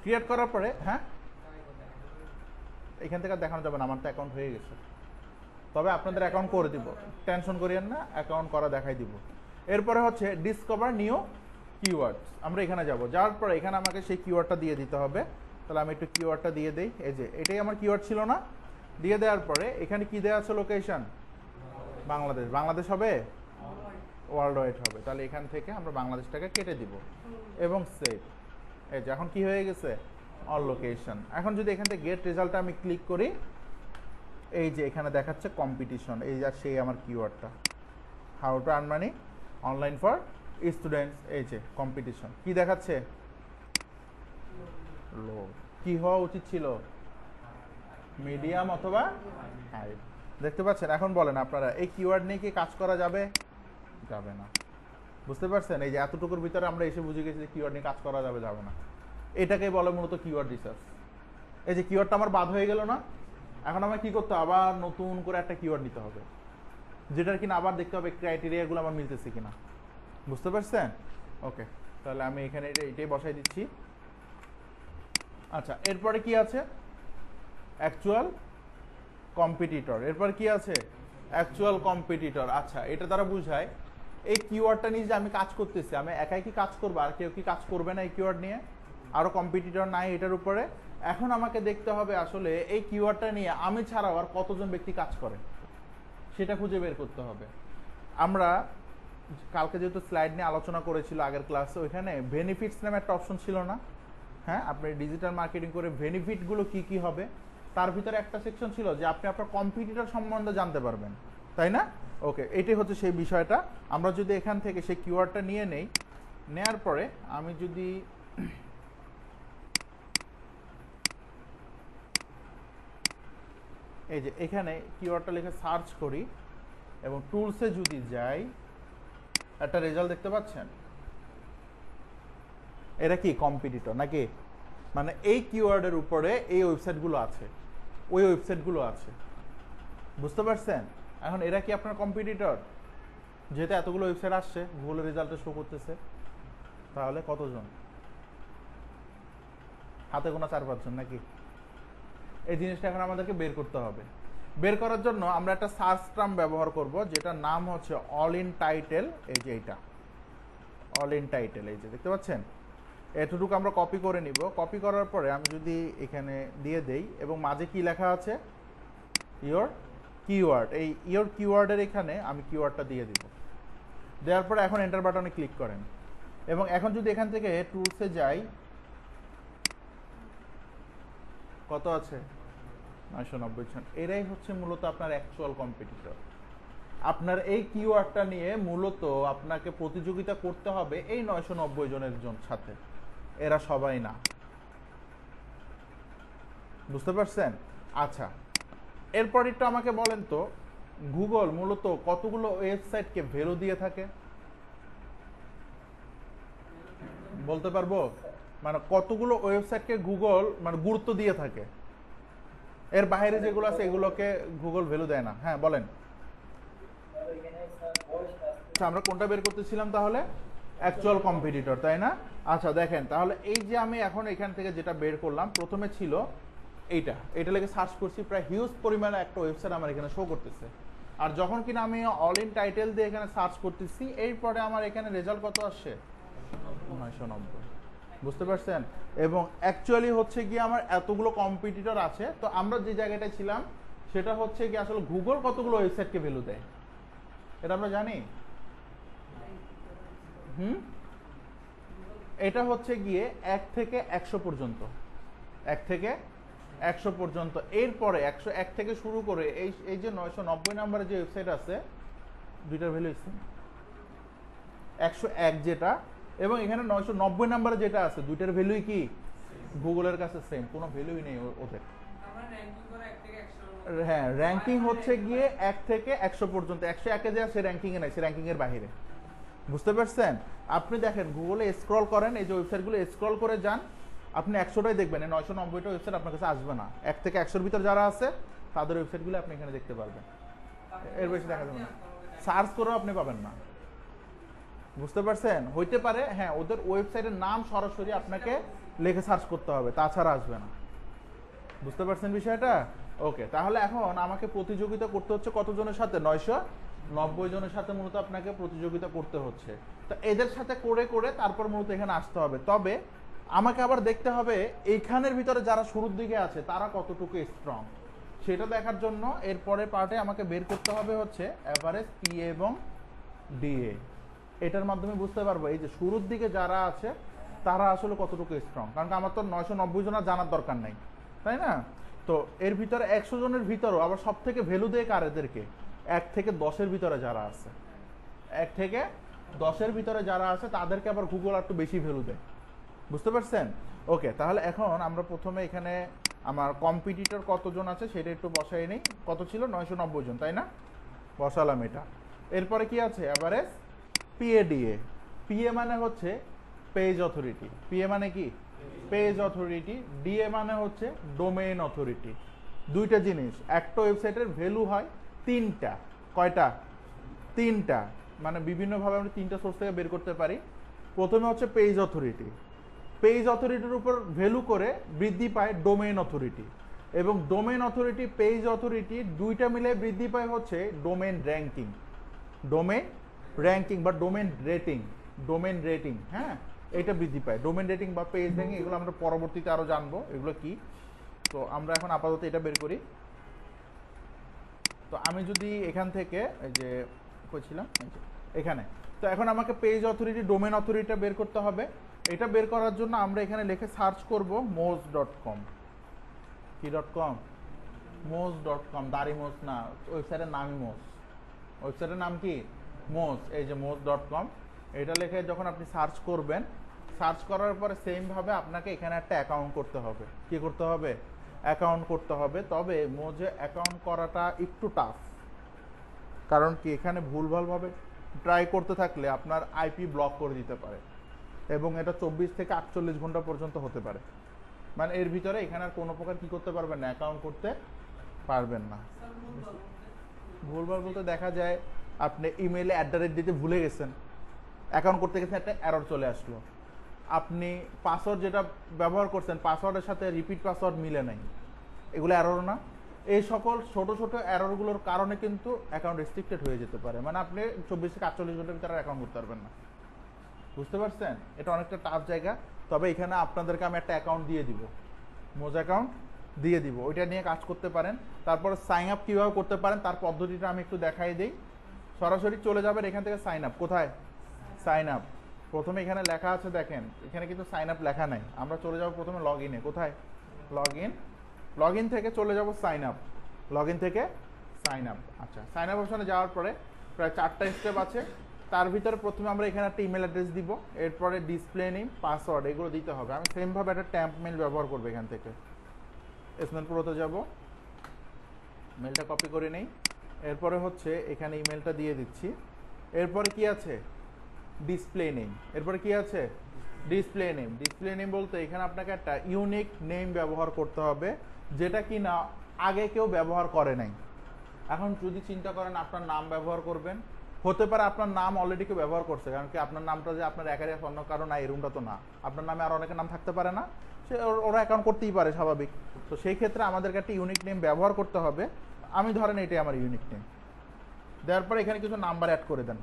ক্রিয়েট করার পরে হ্যাঁ এখান থেকে দেখানো যাবে না, আমার তো অ্যাকাউন্ট হয়ে গেছে। তবে আপনাদের অ্যাকাউন্ট করে দিব, টেনশন করিয়েন না, অ্যাকাউন্ট করা দেখাই দিব। এরপরে হচ্ছে ডিসকভার নিউ কিওয়ার্ডস। আমরা এখানে যাব, যাওয়ার পরে এখানে আমাকে সেই কিওয়ার্ডটা দিয়ে দিতে হবে। তাহলে আমি একটু কিওয়ার্ডটা দিয়ে দেই। এই যে এটাই আমার কিওয়ার্ড ছিল না, দিয়ে দেওয়ার পরে এখানে কি দেওয়া আছে? লোকেশন বাংলাদেশ। বাংলাদেশ হবে? ওয়ার্ল্ড ওয়াইড হবে। তাহলে এখান থেকে আমরা বাংলাদেশটাকে কেটে দিব এবং সেভ। এই যে এখন কি হয়ে গেছে? All location. এখন যদি এখান থেকে গেট রেজাল্টটা আমি ক্লিক করি, এই যে এখানে দেখাচ্ছে কম্পিটিশন, এই যে সেই আমার কিওয়ার্ডটা, how to earn money online for students. এই যে কম্পিটিশন কি দেখাচ্ছে? লো। কি হওয়া উচিত ছিল? মিডিয়াম অথবা হাই। দেখতে পাচ্ছেন? এখন বলেন আপনারা এই কিওয়ার্ড নিয়ে কি কাজ করা যাবে? যাবে না। বুঝতে পারছেন? এই যে এতটুকুর ভিতরে আমরা এসে বুঝে গেছি যে কিওয়ার্ড নিয়ে কাজ করা যাবে, যাবে না। এটাকেই বলে মূলত কিওয়ার্ড রিসার্চ। এই যে কিওয়ার্ডটা আমার বাদ হয়ে গেল না, এখন আমার কি করতে হবে? আবার নতুন করে একটা কিওয়ার্ড নিতে হবে, যেটার কিনা আবার দেখতে হবে ক্রাইটেরিয়াগুলো আমার মিলতেছে কিনা। বুঝতে পারছেন? ওকে, তাহলে আমি এখানে এটাই বসাই দিচ্ছি। আচ্ছা, এরপরে কি আছে? Actual competitor. এরপর কি আছে? Actual competitor. আচ্ছা, এটা দ্বারা বুঝায় এই কিওয়ার্ডটা নিয়ে যে আমি কাজ করতেছি, আমি একাই কি কাজ করবো? আর কেউ কি কাজ করবে না এই কিওয়ার্ড নিয়ে? আরও কম্পিটিটর নাই এটার উপরে? এখন আমাকে দেখতে হবে আসলে এই কিওয়ার্ডটা নিয়ে আমি ছাড়াও আর কতজন ব্যক্তি কাজ করে, সেটা খুঁজে বের করতে হবে। আমরা কালকে যেহেতু স্লাইড নিয়ে আলোচনা করেছিল আগের ক্লাসে, ওইখানে বেনিফিটস নামে একটা অপশন ছিল না? হ্যাঁ, আপনি ডিজিটাল মার্কেটিং করে বেনিফিটগুলো কি কি হবে, তার ভিতরে একটা সেকশন ছিল যে আপনি আপনার কম্পিটিটর সম্বন্ধে জানতে পারবেন, তাই না? ওকে, এটাই হচ্ছে সেই বিষয়টা। আমরা যদি এখান থেকে সেই কিওয়ার্ডটা নিয়ে নেই, নেয়ার পরে আমি যদি এই যে এখানে কিওয়ার্ডটা লিখে সার্চ করি এবং টুলসে যদি যাই, একটা রেজাল্ট দেখতে পাচ্ছেন? এটা কি কম্পিটিটর নাকি? মানে এই কিওয়ার্ডের উপরে এই ওয়েবসাইটগুলো আছে, ওই ওয়েবসাইটগুলো আছে। বুঝতে পারছেন? এখন এরা কি আপনার কম্পিটিটর? যেহেতু এতগুলো ওয়েবসাইট আসছে, গুগলের রেজাল্টে শো করতেছে, তাহলে কতজন? হাতে গোনা 4-5 জন নাকি? এই জিনিসটা এখন আমাদেরকে বের করতে হবে। বের করার জন্য আমরা একটা সার্চ টার্ম ব্যবহার করব, যেটার নাম হচ্ছে অল ইন টাইটেল। এই যে এইটা অল ইন টাইটেল, এই যে দেখতে পাচ্ছেন, এতটুকু আমরা কপি করে নিব। কপি করার পরে আমি যদি এখানে দিয়ে দেই এবং মাঝে কি লেখা আছে, ইয়োর কিওয়ার্ড, এই ইয়োর কিওয়ার্ডের এখানে আমি কিওয়ার্ডটা দিয়ে দিব। দেওয়ার পরে এখন এন্টার বাটনে ক্লিক করেন এবং এখন যদি এখান থেকে টুলসে যাই, কত আছে 990 জন। এরাই হচ্ছে মূলত আপনার অ্যাকচুয়াল কম্পিটিটর। আপনার এই কিওয়ার্ডটা নিয়ে মূলত আপনাকে প্রতিযোগিতা করতে হবে এই 990 জনের সাথে, এরা সবাই না। বুঝতে পারছেন? আচ্ছা, এরপর একটু আমাকে বলেন তো, গুগল মূলত কতগুলো ওয়েবসাইটকে ভ্যালু দিয়ে থাকে বলতে পারবো? মানে কতগুলো ওয়েবসাইটকে গুগল মানে গুরুত্ব দিয়ে থাকে? এর বাইরে যেগুলো আছে এগুলোকে গুগল ভ্যালু দেয় না। হ্যাঁ বলেন। আচ্ছা, আমরা কোনটা বের করতেছিলাম তাহলে? অ্যাকচুয়াল কম্পিটিটর, তাই না? আচ্ছা দেখেন, তাহলে এই যে আমি এখন এখান থেকে যেটা বের করলাম, প্রথমে ছিল এইটা লেগে সার্চ করছি, প্রায় হিউজ পরিমাণে একটা ওয়েবসাইট আমার এখানে শো করতেছে। আর যখন কিনা আমি অল ইন টাইটেল দিয়ে এখানে সার্চ করতেছি, এরপরে আমার এখানে রেজাল্ট কত আসছে? 990। বুঝতে পারছেন? এবং অ্যাকচুয়ালি হচ্ছে কি আমার এতগুলো কম্পিটিটর আছে, তো আমরা যে জায়গাটায় ছিলাম সেটা হচ্ছে কি আসলে গুগল কতগুলো ওয়েবসাইটকে ভ্যালু দেয় এটা আমরা জানি। এটা হচ্ছে গিয়ে 1 থেকে 100 পর্যন্ত, 1 থেকে 100 পর্যন্ত। এরপরে 101 থেকে শুরু করে এই যে 990 নাম্বারের যে ওয়েবসাইট আছে, দুইটার ভ্যালু ইসেম, 101 যেটা এবং এখানে 990 নাম্বারে যেটা আছে, দুইটার ভ্যালুই কি গুগলের কাছে সেম, কোনো ভ্যালুই নেই ওদের। আমরা র‍্যাঙ্কিং করে 1 থেকে 100। হ্যাঁ, র্যাঙ্কিং হচ্ছে গিয়ে 1 থেকে 100 পর্যন্ত। 101 যে আছে র্যাঙ্কিং এ নাই, সে র্যাঙ্কিং এর বাইরে। বুঝতে পারছেন? আপনি দেখেন গুগলে স্ক্রল করেন, এই যে ওয়েবসাইটগুলো স্ক্রল করে যান, আপনি 100টাই দেখবেন, এই 990টা ওয়েবসাইট আপনার কাছে আসবে না। 1 থেকে 100-র ভিতর যারা আছে তাদের ওয়েবসাইটগুলো আপনি এখানে দেখতে পারবেন, এর বেশি দেখা যাবে না। সার্চ করেও আপনি পাবেন না। বুঝতে পারছেন? হইতে পারে হ্যাঁ ওদের ওয়েবসাইটের নাম সরাসরি আপনাকে লিখে সার্চ করতে হবে, তাছাড়া আসবে না। বুঝতে পারছেন বিষয়টা? ওকে, তাহলে এখন আমাকে প্রতিযোগিতা করতে হচ্ছে কতজনের সাথে? 990 জনের সাথে মূলত আপনাকে প্রতিযোগিতা করতে হচ্ছে। তো এদের সাথে করে করে তারপর মূলত এখানে আসতে হবে। তবে আমাকে আবার দেখতে হবে এইখানের ভিতরে যারা শুরুর দিকে আছে তারা কতটুকু স্ট্রং, সেটা দেখার জন্য এরপরে পার্টে আমাকে বের করতে হবে হচ্ছে অ্যাভারেজ পিএ এবং ডিএ। এটার মাধ্যমে বুঝতে পারবো এই যে শুরুর দিকে যারা আছে তারা আসলে কতটুকু স্ট্রং। কারণ আমার তো 990 জনের জানার দরকার নাই, তাই না? তো এর ভিতরে 100 জনের ভিতরেও আবার সব থেকে ভ্যালু দেয় কার? এদেরকে 1 থেকে 10-এর ভিতরে যারা আছে, 1 থেকে 10-এর ভিতরে যারা আছে তাদেরকে আবার গুগল একটু বেশি ভ্যালু দেয়। বুঝতে পারছেন? ওকে, তাহলে এখন আমরা প্রথমে এখানে আমার কম্পিটিটর কতজন আছে সেটা একটু বসাই নেই। কত ছিল? 990 জন, তাই না? বসালাম এটা। এরপরে কি আছে? অ্যাভারেজ পিএডিএ। পিএ মানে হচ্ছে পেজ অথরিটি। পিএ মানে কি? Page authority. ডিএ মানে হচ্ছে ডোমেইন অথরিটি। দুইটা জিনিস, একটা ওয়েবসাইটের ভ্যালু হয় 3টা। কয়টা? 3টা। মানে বিভিন্নভাবে আমরা 3টা সোর্স থেকে বের করতে পারি। প্রথমে হচ্ছে পেজ অথরিটি। পেজ অথরিটির উপর ভ্যালু করে বৃদ্ধি পায় ডোমেইন অথরিটি, এবং ডোমেইন অথরিটি পেজ অথরিটি দুইটা মিলে বৃদ্ধি পায় হচ্ছে ডোমেইন র্যাঙ্কিং। ডোমেইন র্যাঙ্কিং বা ডোমেইন রেটিং, ডোমেইন রেটিং, হ্যাঁ, এটা বৃদ্ধি পায়। ডোমেইন রেটিং বা পেজ র্যাঙ্কিং এগুলো আমরা পরবর্তীতে আরো জানবো এগুলো কি। তো আমরা এখন আপাতত এটা বের করি। তো আমি যদি এখান থেকে এই যে কইছিলাম এখানে, তো এখন আমাকে পেজ অথরিটি ডোমেইন অথরিটিটা বের করতে হবে। এটা বের করার জন্য আমরা এখানে লিখে সার্চ করব moz.com। কি .com? moz.com। দাড়ি মোজ না, ওয়েবসাইটের নামই মোজ। ওয়েবসাইটের নাম কি? মোজ। এই যে moz.com, এটা লিখে যখন আপনি সার্চ করবেন, সার্চ করার পরে সেমভাবে আপনাকে এখানে একটা অ্যাকাউন্ট করতে হবে। কি করতে হবে? অ্যাকাউন্ট করতে হবে। তবে মোজে অ্যাকাউন্ট করাটা একটু টাফ, কারণ কি এখানে ভুলভালভাবে ট্রাই করতে থাকলে আপনার আইপি ব্লক করে দিতে পারে, এবং এটা 24 থেকে 48 ঘন্টা পর্যন্ত হতে পারে। মানে এর ভিতরে এখানে আর কোনো প্রকার কি করতে পারবেন না, অ্যাকাউন্ট করতে পারবেন না। ভুলভাল বলতে দেখা যায় আপনি ইমেইলে @ দিতে ভুলে গেছেন, অ্যাকাউন্ট করতে গেছেন, একটা এরর চলে আসলো। আপনি পাসওয়ার্ড যেটা ব্যবহার করছেন পাসওয়ার্ডের সাথে রিপিট পাসওয়ার্ড মিলে নাই, এগুলো এরর না? এই সকল ছোট ছোট এররগুলোর কারণে কিন্তু অ্যাকাউন্ট রেস্ট্রিক্টেড হয়ে যেতে পারে, মানে আপনি 24 থেকে 48 ঘন্টার ভিতরে অ্যাকাউন্ট করতে পারবেন না। বুঝতে পারছেন? এটা অনেকটা টাফ জায়গা। তবে এখানে আপনাদেরকে আমি একটা অ্যাকাউন্ট দিয়ে দিব, মোজ অ্যাকাউন্ট দিয়ে দিব, ওইটা নিয়ে কাজ করতে পারেন। তারপর সাইন আপ কীভাবে করতে পারেন তার পদ্ধতিটা আমি একটু দেখাই দিই। সরাসরি চলে যাবেন এখান থেকে সাইন আপ, কোথায় সাইন আপ, প্রথমে এখানে লেখা আছে দেখেন, এখানে কিন্তু সাইন আপ লেখা নাই। আমরা চলে যাব প্রথমে লগ ইনে, কোথায় লগ ইন, লগ ইন থেকে চলে যাব সাইন আপ, লগ ইন থেকে সাইন আপ। আচ্ছা, সাইন আপ অপশনে যাওয়ার পরে প্রায় 4টা স্টেপ আছে। তার ভিতরে প্রথমে আমরা এখানে একটা ইমেল অ্যাড্রেস দিব, এরপরে ডিসপ্লে নেম, পাসওয়ার্ড এগুলো দিতে হবে। আমি সেমভাবে একটা ট্যাম্প মেল ব্যবহার করবো। এখান থেকে এসমেল প্রোতে যাব, মেলটা কপি করে নেই, এরপরে হচ্ছে এখানে ইমেলটা দিয়ে দিচ্ছি। এরপরে কি আছে ডিসপ্লে নেম, এরপরে কি আছে ডিসপ্লে নেম। ডিসপ্লে নেম বলতে এখানে আপনাকে একটা ইউনিক নেম ব্যবহার করতে হবে, যেটা কি না আগে কেউ ব্যবহার করে নাই। এখন যদি চিন্তা করেন আপনার নাম ব্যবহার করবেন, হতে পারে আপনার নাম অলরেডি কেউ ব্যবহার করছে, কারণ কি আপনার নামটা যে আপনার একারই আছে অন্য কারো না এরকমটা তো না, আপনার নামে আর অনেকের নাম থাকতে পারে না, সে ওরা অ্যাকাউন্ট করতেই পারে স্বাভাবিক। তো সেই ক্ষেত্রে আমাদেরকে একটা ইউনিক নেম ব্যবহার করতে হবে। আমি ধরেন এটাই আমার ইউনিক নেম, দেওয়ার পরে এখানে কিছু নাম্বার অ্যাড করে দেন,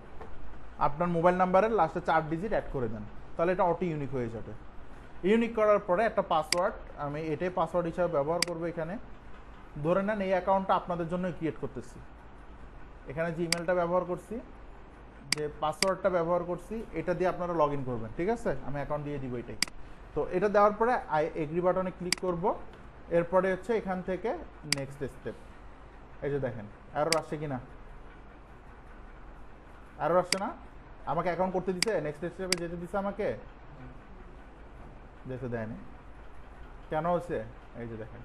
আপনার মোবাইল নাম্বারের লাস্টে 4 ডিজিট অ্যাড করে দেন, তাহলে এটা অটো ইউনিক হয়ে যাবে। ইউনিক করার পরে একটা পাসওয়ার্ড, আমি এটাই পাসওয়ার্ড হিসাবে ব্যবহার করবো। এখানে ধরে নেন এই অ্যাকাউন্টটা আপনাদের জন্য ক্রিয়েট করতেছি, এখানে যে ইমেলটা ব্যবহার করছি, যে পাসওয়ার্ডটা ব্যবহার করছি, এটা দিয়ে আপনারা লগ ইন করবেন, ঠিক আছে? আমি অ্যাকাউন্ট দিয়ে দিব এটাই। তো এটা দেওয়ার পরে আই এগ্রি বাটনে ক্লিক করব। এরপরে হচ্ছে এখান থেকে নেক্সট স্টেপ, এই যে দেখেন এরর আসছে কিনা, এরর আসছে না? আমাকে অ্যাকাউন্ট করতে দিছে, নেক্সট স্টেপে যেতে দিছে আমাকে, যেতে দেয়নি কেন হচ্ছে? এই যে দেখেন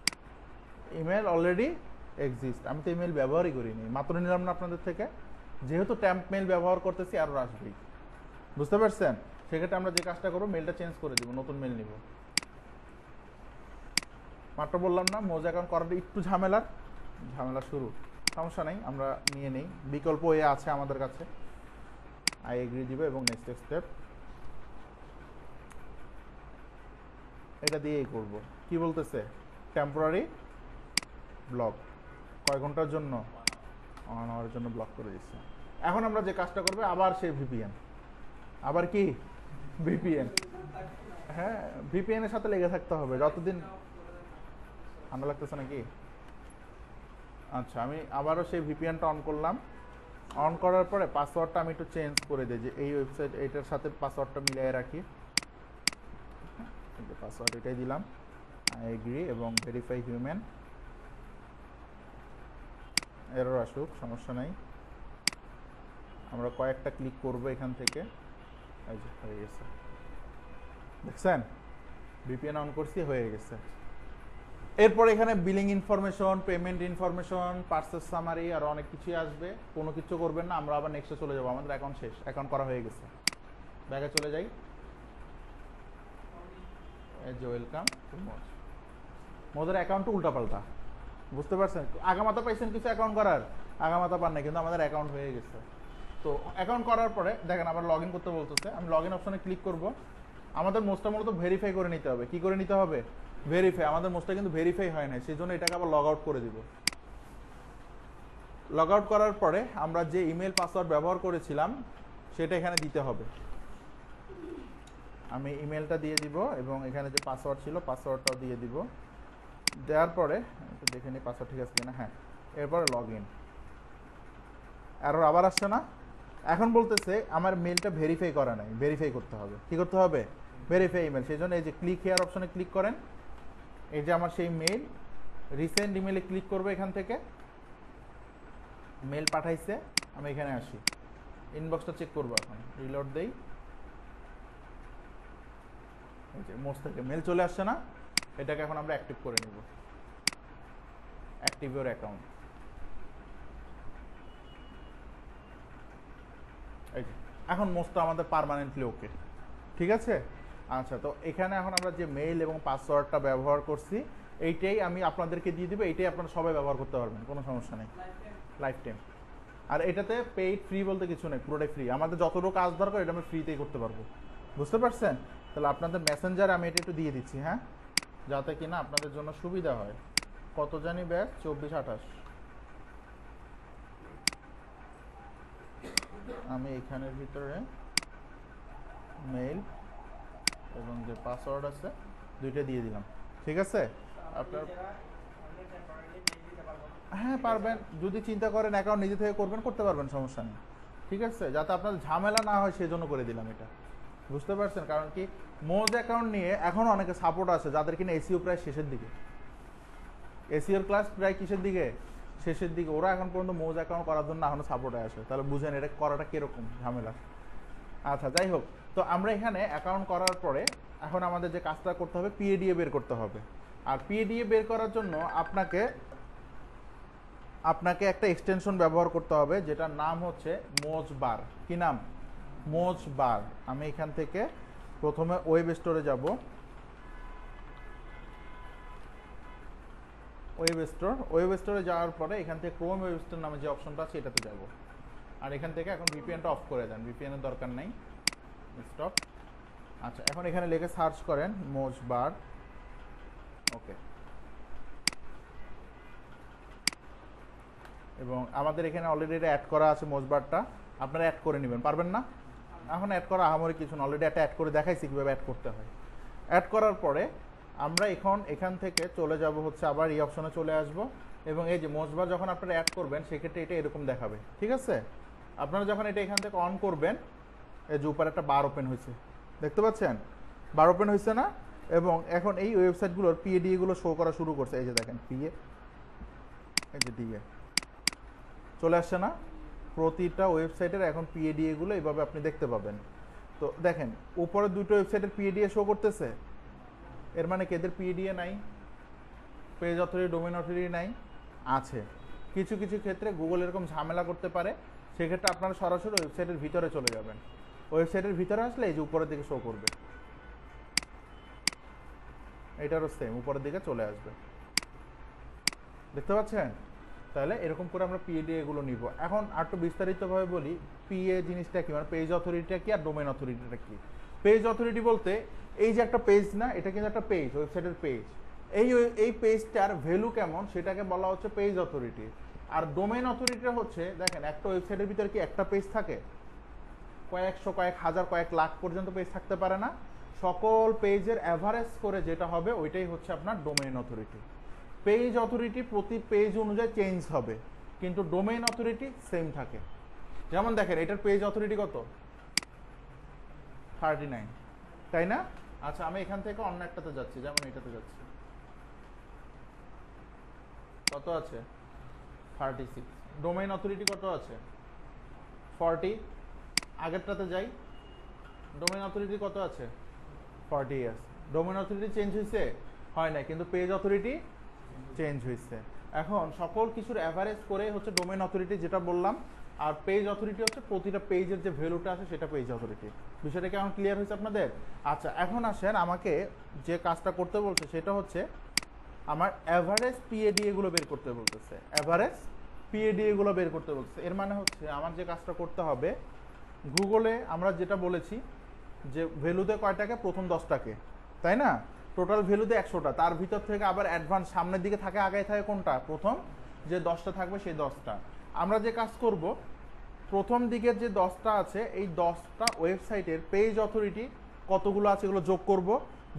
ইমেল অলরেডি এক্সিস্ট, আমি তো ইমেল ব্যবহারই করিনি, মাত্র নিলাম না আপনাদের থেকে। যেহেতু ট্যাম্প মেল ব্যবহার করতেছি এরর আসবেই, বুঝতে পারছেন? সেক্ষেত্রে আমরা যে কাজটা করবো, মেলটা চেঞ্জ করে দিব, নতুন মেল নিব। মাত্র বললাম না মোজ অ্যাকাউন্ট করাটা একটু ঝামেলা শুরু, সমস্যা নেই, আমরা নিয়ে নেই, বিকল্প এ আছে আমাদের কাছে। আই এগ্রি দিব এবং নেক্সট স্টেপ এটা দিয়েই করব। কি বলতেছে? টেম্পোরারি ব্লক, কয় ঘন্টার জন্য? 1 আওয়ারের জন্য ব্লক করে দিচ্ছে। এখন আমরা যে কাজটা করবো, আবার সেই ভিপিএন, আবার কি ভিপিএন, হ্যাঁ ভিপিএন এর সাথে লেগে থাকতে হবে যতদিন। ঠান্ডা লাগতেছে নাকি? আচ্ছা, আমি আবারও সেই ভিপিএনটা অন করলাম। অন করার পরে পাসওয়ার্ডটা আমি একটু চেঞ্জ করে দিই, যে এই ওয়েবসাইট এইটার সাথে পাসওয়ার্ডটা মিলিয়ে রাখি। পাসওয়ার্ড এটাই দিলাম, আই এগ্রি এবং ভেরিফাই হিউম্যান। এরর আসুক সমস্যা নাই, আমরা কয়েকটা ক্লিক করব এখান থেকে। এই যে হয়ে গেছে, দেখছেন ভিপিএন অন করছি, হয়ে গেছে। এরপর এখানে billing information, payment information, purchase summary আর অনেক কিছুই আসবে। কোনো কিছু করবেন না, আমরা আবার নেক্সটে চলে যাবো। আমাদের অ্যাকাউন্ট শেষ, অ্যাকাউন্ট করা হয়ে গেছে। ব্যাগে চলে যাই, এই যে ওয়েলকাম টু মোজ। মোদের অ্যাকাউন্ট উল্টাপাল্টা, বুঝতে পারছেন? আগামাতা পাইছেন কিছু অ্যাকাউন্ট করার, আগামাতা পান না, কিন্তু আমাদের অ্যাকাউন্ট হয়ে গেছে। তো অ্যাকাউন্ট করার পরে দেখেন আবার লগ ইন করতে বলতেছে, আমি লগ ইন অপশনে ক্লিক করব। আমাদের মোজটা মূলত ভেরিফাই করে নিতে হবে। কি করে নিতে হবে? ভেরিফাই। আমাদের মোজটা কিন্তু ভেরিফাই হয় না, সেই জন্য এটাকে আবার লগ আউট করে দিব। লগ আউট করার পরে আমরা যে ইমেল পাসওয়ার্ড ব্যবহার করেছিলাম সেটা এখানে দিতে হবে। আমি ইমেলটা দিয়ে দিব এবং এখানে যে পাসওয়ার্ড ছিল পাসওয়ার্ডটাও দিয়ে দিব। দেওয়ার পরে একটু দেখে নিই পাসওয়ার্ড ঠিক আছে কিনা। হ্যাঁ, এরপরে লগ ইন। এরর আবার আসছে না? এখন বলতেছে আমার মেলটা ভেরিফাই করা নাই, ভেরিফাই করতে হবে। কি করতে হবে? Verify email. সেই জন্য এই যে ক্লিক হেয়ার অপশনে ক্লিক করেন, এই যে আমার সেই মেল, রিসেন্ট ইমেলে ক্লিক করবো। এখান থেকে মেল পাঠাইছে, আমি এখানে আসি, ইনবক্সটা চেক করবো। এখন রিলোড দেই, এই যে মোজ থেকে মেল চলে আসছে না? এটাকে এখন আমরা অ্যাক্টিভ করে নিব, অ্যাক্টিভ ইউর অ্যাকাউন্ট। এই যে এখন মোজটা আমাদের পার্মানেন্টলি ওকে, ঠিক আছে? আচ্ছা, তো এখানে এখন আমরা যে মেইল এবং পাসওয়ার্ডটা ব্যবহার করছি এইটাই আমি আপনাদেরকে দিয়ে দিব, এইটাই আপনারা সবাই ব্যবহার করতে পারবেন, কোনো সমস্যা নেই, লাইফ টাইম। আর এটাতে পেইড ফ্রি বলতে কিছু নেই, পুরোটাই ফ্রি। আমাদের যতটুকু কাজ দরকার এটা আমরা ফ্রিতেই করতে পারবো, বুঝতে পারছেন? তাহলে আপনাদের মেসেঞ্জারে আমি এটা একটু দিয়ে দিচ্ছি, হ্যাঁ, যাতে কিনা আপনাদের জন্য সুবিধা হয়। কত জানি ব্যাচ 24-28। আমি এখানের ভিতরে মেইল এবং যে পাসওয়ার্ড আছে দুইটা দিয়ে দিলাম, ঠিক আছে? আপনার হ্যাঁ পারবেন, যদি চিন্তা করেন অ্যাকাউন্ট নিজে থেকে করবেন করতে পারবেন, সমস্যা নেই, ঠিক আছে? যাতে আপনার ঝামেলা না হয় সেই জন্য করে দিলাম এটা, বুঝতে পারছেন? কারণ কি মোজ অ্যাকাউন্ট নিয়ে এখন অনেকে সাপোর্ট আছে যাদের কিনা এসিও প্রায় শেষের দিকে, এসিওর ক্লাস প্রায় কিসের দিকে, শেষের দিকে, ওরা এখন পর্যন্ত মোজ অ্যাকাউন্ট করার জন্য এখনো সাপোর্টে আসে, তাহলে বুঝেন এটা করাটা কিরকম ঝামেলা। আচ্ছা যাই হোক, তো আমরা এখানে অ্যাকাউন্ট করার পরে এখন আমাদের যে কাজটা করতে হবে পিএডিএ বের করতে হবে। আর পিএডিএ বের করার জন্য আপনাকে একটা এক্সটেনশন ব্যবহার করতে হবে যেটার নাম হচ্ছে মোজবার। কি নাম? মোজবার। আমি এখান থেকে প্রথমে ওয়েব স্টোরে যাব, ওয়েব স্টোরে যাওয়ার পরে এখান থেকে ক্রোম ওয়েব স্টোর নামে যে অপশনটা আছে এটাতে যাব। আর এখান থেকে এখন ভিপিএনটা অফ করে দেন, ভিপিএনের দরকার নাই, স্টপ। আচ্ছা এখন এখানে লিখে সার্চ করেন মোজবার, ওকে। এবং আমাদের এখানে অলরেডি এটা অ্যাড করা আছে মোজবারটা, আপনারা অ্যাড করে নেবেন, পারবেন না? এখন অ্যাড করা আহামরি কিছু না, অলরেডি একটা অ্যাড করে দেখাইছি কীভাবে অ্যাড করতে হয়। অ্যাড করার পরে আমরা এখান থেকে চলে যাব হচ্ছে আবার এই অপশনে চলে আসব, এবং এই যে মোজবার যখন আপনারা অ্যাড করবেন সেক্ষেত্রে এটা এরকম দেখাবে, ঠিক আছে? আপনারা যখন এটা এখান থেকে অন করবেন, এই যে উপরে একটা বার ওপেন হয়েছে, দেখতে পাচ্ছেন? বার ওপেন হয়েছে না? এবং এখন এই ওয়েবসাইটগুলোর পিএডিএ গুলো শো করা শুরু করছে, এই যে দেখেন পিএ, এই যে ডিএ চলে আসছে না? প্রতিটা ওয়েবসাইটের এখন পিএডিএ গুলো এইভাবে আপনি দেখতে পাবেন। তো দেখেন উপরে দুটো ওয়েবসাইটের পিএডিএ শো করতেছে, এর মানে কি এদের পিএডিএ নাই? পেজ অথরিটি, ডোমেইন অথরিটি নাই? আছে। কিছু কিছু ক্ষেত্রে গুগল এরকম ঝামেলা করতে পারে, সেক্ষেত্রে আপনারা সরাসরি ওয়েবসাইটের ভিতরে চলে যাবেন। ওয়েবসাইটের ভিতরে আসলে এই যে উপরের দিকে শো করবে, এটারও সেম উপরের দিকে চলে আসবে, দেখতে পাচ্ছেন? তাহলে এরকম করে আমরা পিএডিএ এগুলো নিব। এখন আর একটু বিস্তারিতভাবে বলি পিএ জিনিসটা কি, মানে পেজ অথরিটিটা কি আর ডোমেইন অথরিটিটা কি। পেজ অথরিটি বলতে এই যে একটা পেজ না, এটা কিন্তু একটা পেজ, ওয়েবসাইটের পেজ, এই পেজটার ভ্যালু কেমন সেটাকে বলা হচ্ছে পেজ অথরিটি। আর ডোমেইন অথরিটিটা হচ্ছে, দেখেন একটা ওয়েবসাইটের ভিতরে কি একটা পেজ থাকে? কয়েকশো, কয়েক হাজার, কয়েক লাখ পর্যন্ত পেজ থাকতে পারে না? সকল পেজের অ্যাভারেজ করে যেটা হবে ওইটাই হচ্ছে আপনার ডোমেইন অথরিটি। পেজ অথরিটি প্রতি পেজ অনুযায়ী চেঞ্জ হবে, কিন্তু ডোমেইন অথরিটি সেম থাকে। যেমন দেখেন এটার পেজ অথরিটি কত? 39, তাই না? আচ্ছা আমি এখান থেকে অন্য একটাতে যাচ্ছি, যেমন এটাতে যাচ্ছি, কত আছে? 36। ডোমেইন অথরিটি কত আছে? 40। আগেরটাতে যাই, ডোমেইন অথরিটি কত আছে? 40 আছে। ডোমেইন অথরিটি চেঞ্জ হয়েছে? হয় না, কিন্তু পেজ অথরিটি চেঞ্জ হয়েছে। এখন সকল কিছুর অ্যাভারেজ করে হচ্ছে ডোমেইন অথরিটি যেটা বললাম, আর পেজ অথরিটি হচ্ছে প্রতিটা পেজের যে ভ্যালুটা আছে সেটা পেজ অথরিটি। বিষয়টা কেমন ক্লিয়ার হয়েছে আপনাদের? আচ্ছা এখন আসেন, আমাকে যে কাজটা করতে বলছে সেটা হচ্ছে আমার অ্যাভারেজ পিএডিএ গুলো বের করতে বলতেছে, অ্যাভারেজ পিএডিএ গুলো বের করতে বলতেছে। এর মানে হচ্ছে আমার যে কাজটা করতে হবে, গুগলে আমরা যেটা বলেছি যে ভ্যালুতে কয়টাকে? প্রথম 10টাকে, তাই না? টোটাল ভ্যালুতে 100টা, তার ভিতর থেকে আবার অ্যাডভান্স সামনের দিকে থাকে, আগে থাকে কোনটা? প্রথম যে 10টা থাকবে সেই 10টা। আমরা যে কাজ করব, প্রথম দিকের যে 10টা আছে এই 10টা ওয়েবসাইটের পেজ অথরিটি কতগুলো আছে এগুলো যোগ করব,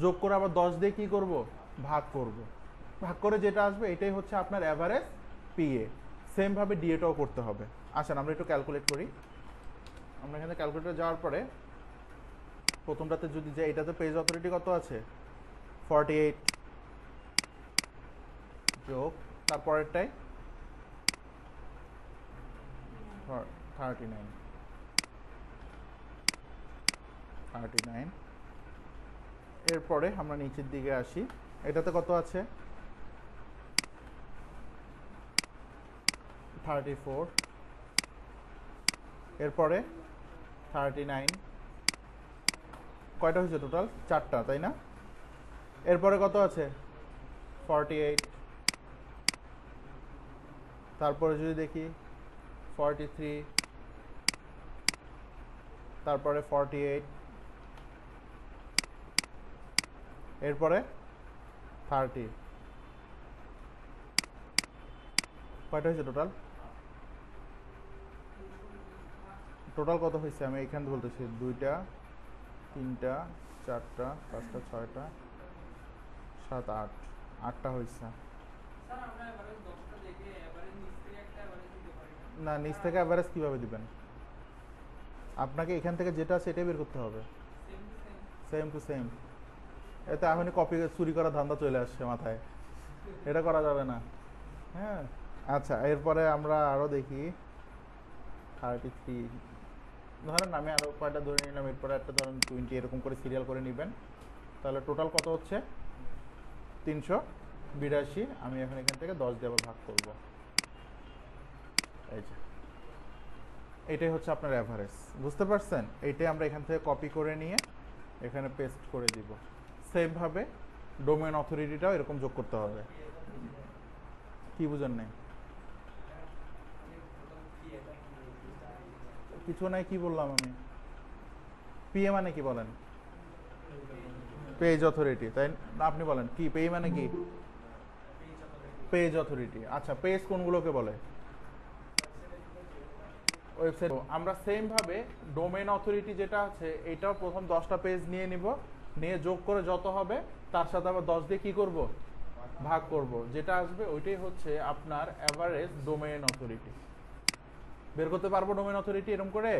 যোগ করে আবার 10 দিয়ে কী করব? ভাগ করব। ভাগ করে যেটা আসবে এটাই হচ্ছে আপনার অ্যাভারেজ পিএ। সেমভাবে ডিএটাও করতে হবে। আসেন আমরা একটু ক্যালকুলেট করি। আমরা এখানে ক্যালকুলেটর যাওয়ার পরে প্রথমটাতে যদি যাই, এটাতে পেজ অথরিটি কত আছে? 48 যোগ তারপরেরটাই 39। এরপরে আমরা নিচের দিকে আসি, এটাতে কত আছে? 34। এরপরে 39। কয়টা হয়েছে টোটাল? 4টা, তাই না? এরপরে কত আছে? 48। তারপরে যদি দেখি 43, তারপরে 48, এরপরে 30 কয়টা হয়েছে টোটাল? টোটাল কত হয়েছে আমি এখানে বলতেছি 2টা 3টা 4টা 5টা 6টা 7 8 8টা হয়েছে। স্যার আমরা এভারেজ 10টা দেখে এভারেজ নিচ থেকে একটা এভারেজ দিতে পারি না নিচ থেকে অ্যাভারেজ কিভাবে দিবেন? আপনাকে এখান থেকে যেটা আছে এটাই বের করতে হবে, সেম টু সেম। এতে এখনই কপি চুরি করার ধান্দা চলে আসছে মাথায়, এটা করা যাবে না। হ্যাঁ আচ্ছা, এরপরে আমরা আরও দেখি 33 ধরেন, আমি আরও কয়টা ধরে নিলাম, এরপরে একটা ধরেন 20, এরকম করে সিরিয়াল করে নেবেন। তাহলে টোটাল কত হচ্ছে? 382। আমি এখন এখান থেকে 10 দিয়ে আবার ভাগ করব। এই যে এটাই হচ্ছে আপনার অ্যাভারেজ, বুঝতে পারছেন? এইটাই আমরা এখান থেকে কপি করে নিয়ে এখানে পেস্ট করে দিব। সেমভাবে ডোমেন অথরিটিটাও এরকম যোগ করতে হবে। কি বুঝেন নাই? কিছু নাই, কি বললাম আমি? পিএ মানে কি বলেন? পেজ অথরিটি, তাই না? আপনি বলেন কি পে মানে কি? Page authority. আচ্ছা, পেজ কোনগুলোকে বলে? ওয়েবসাইট। আমরা সেম ভাবে ডোমেন অথরিটি যেটা আছে এটাও প্রথম 10টা পেজ নিয়ে নিব, নিয়ে যোগ করে যত হবে তার সাথে আবার 10 দিয়ে কি করব? ভাগ করব। যেটা আসবে ওইটাই হচ্ছে আপনার অ্যাভারেজ ডোমেন অথরিটি। বের করতে পারবো ডোমেন অথরিটি এরকম করে?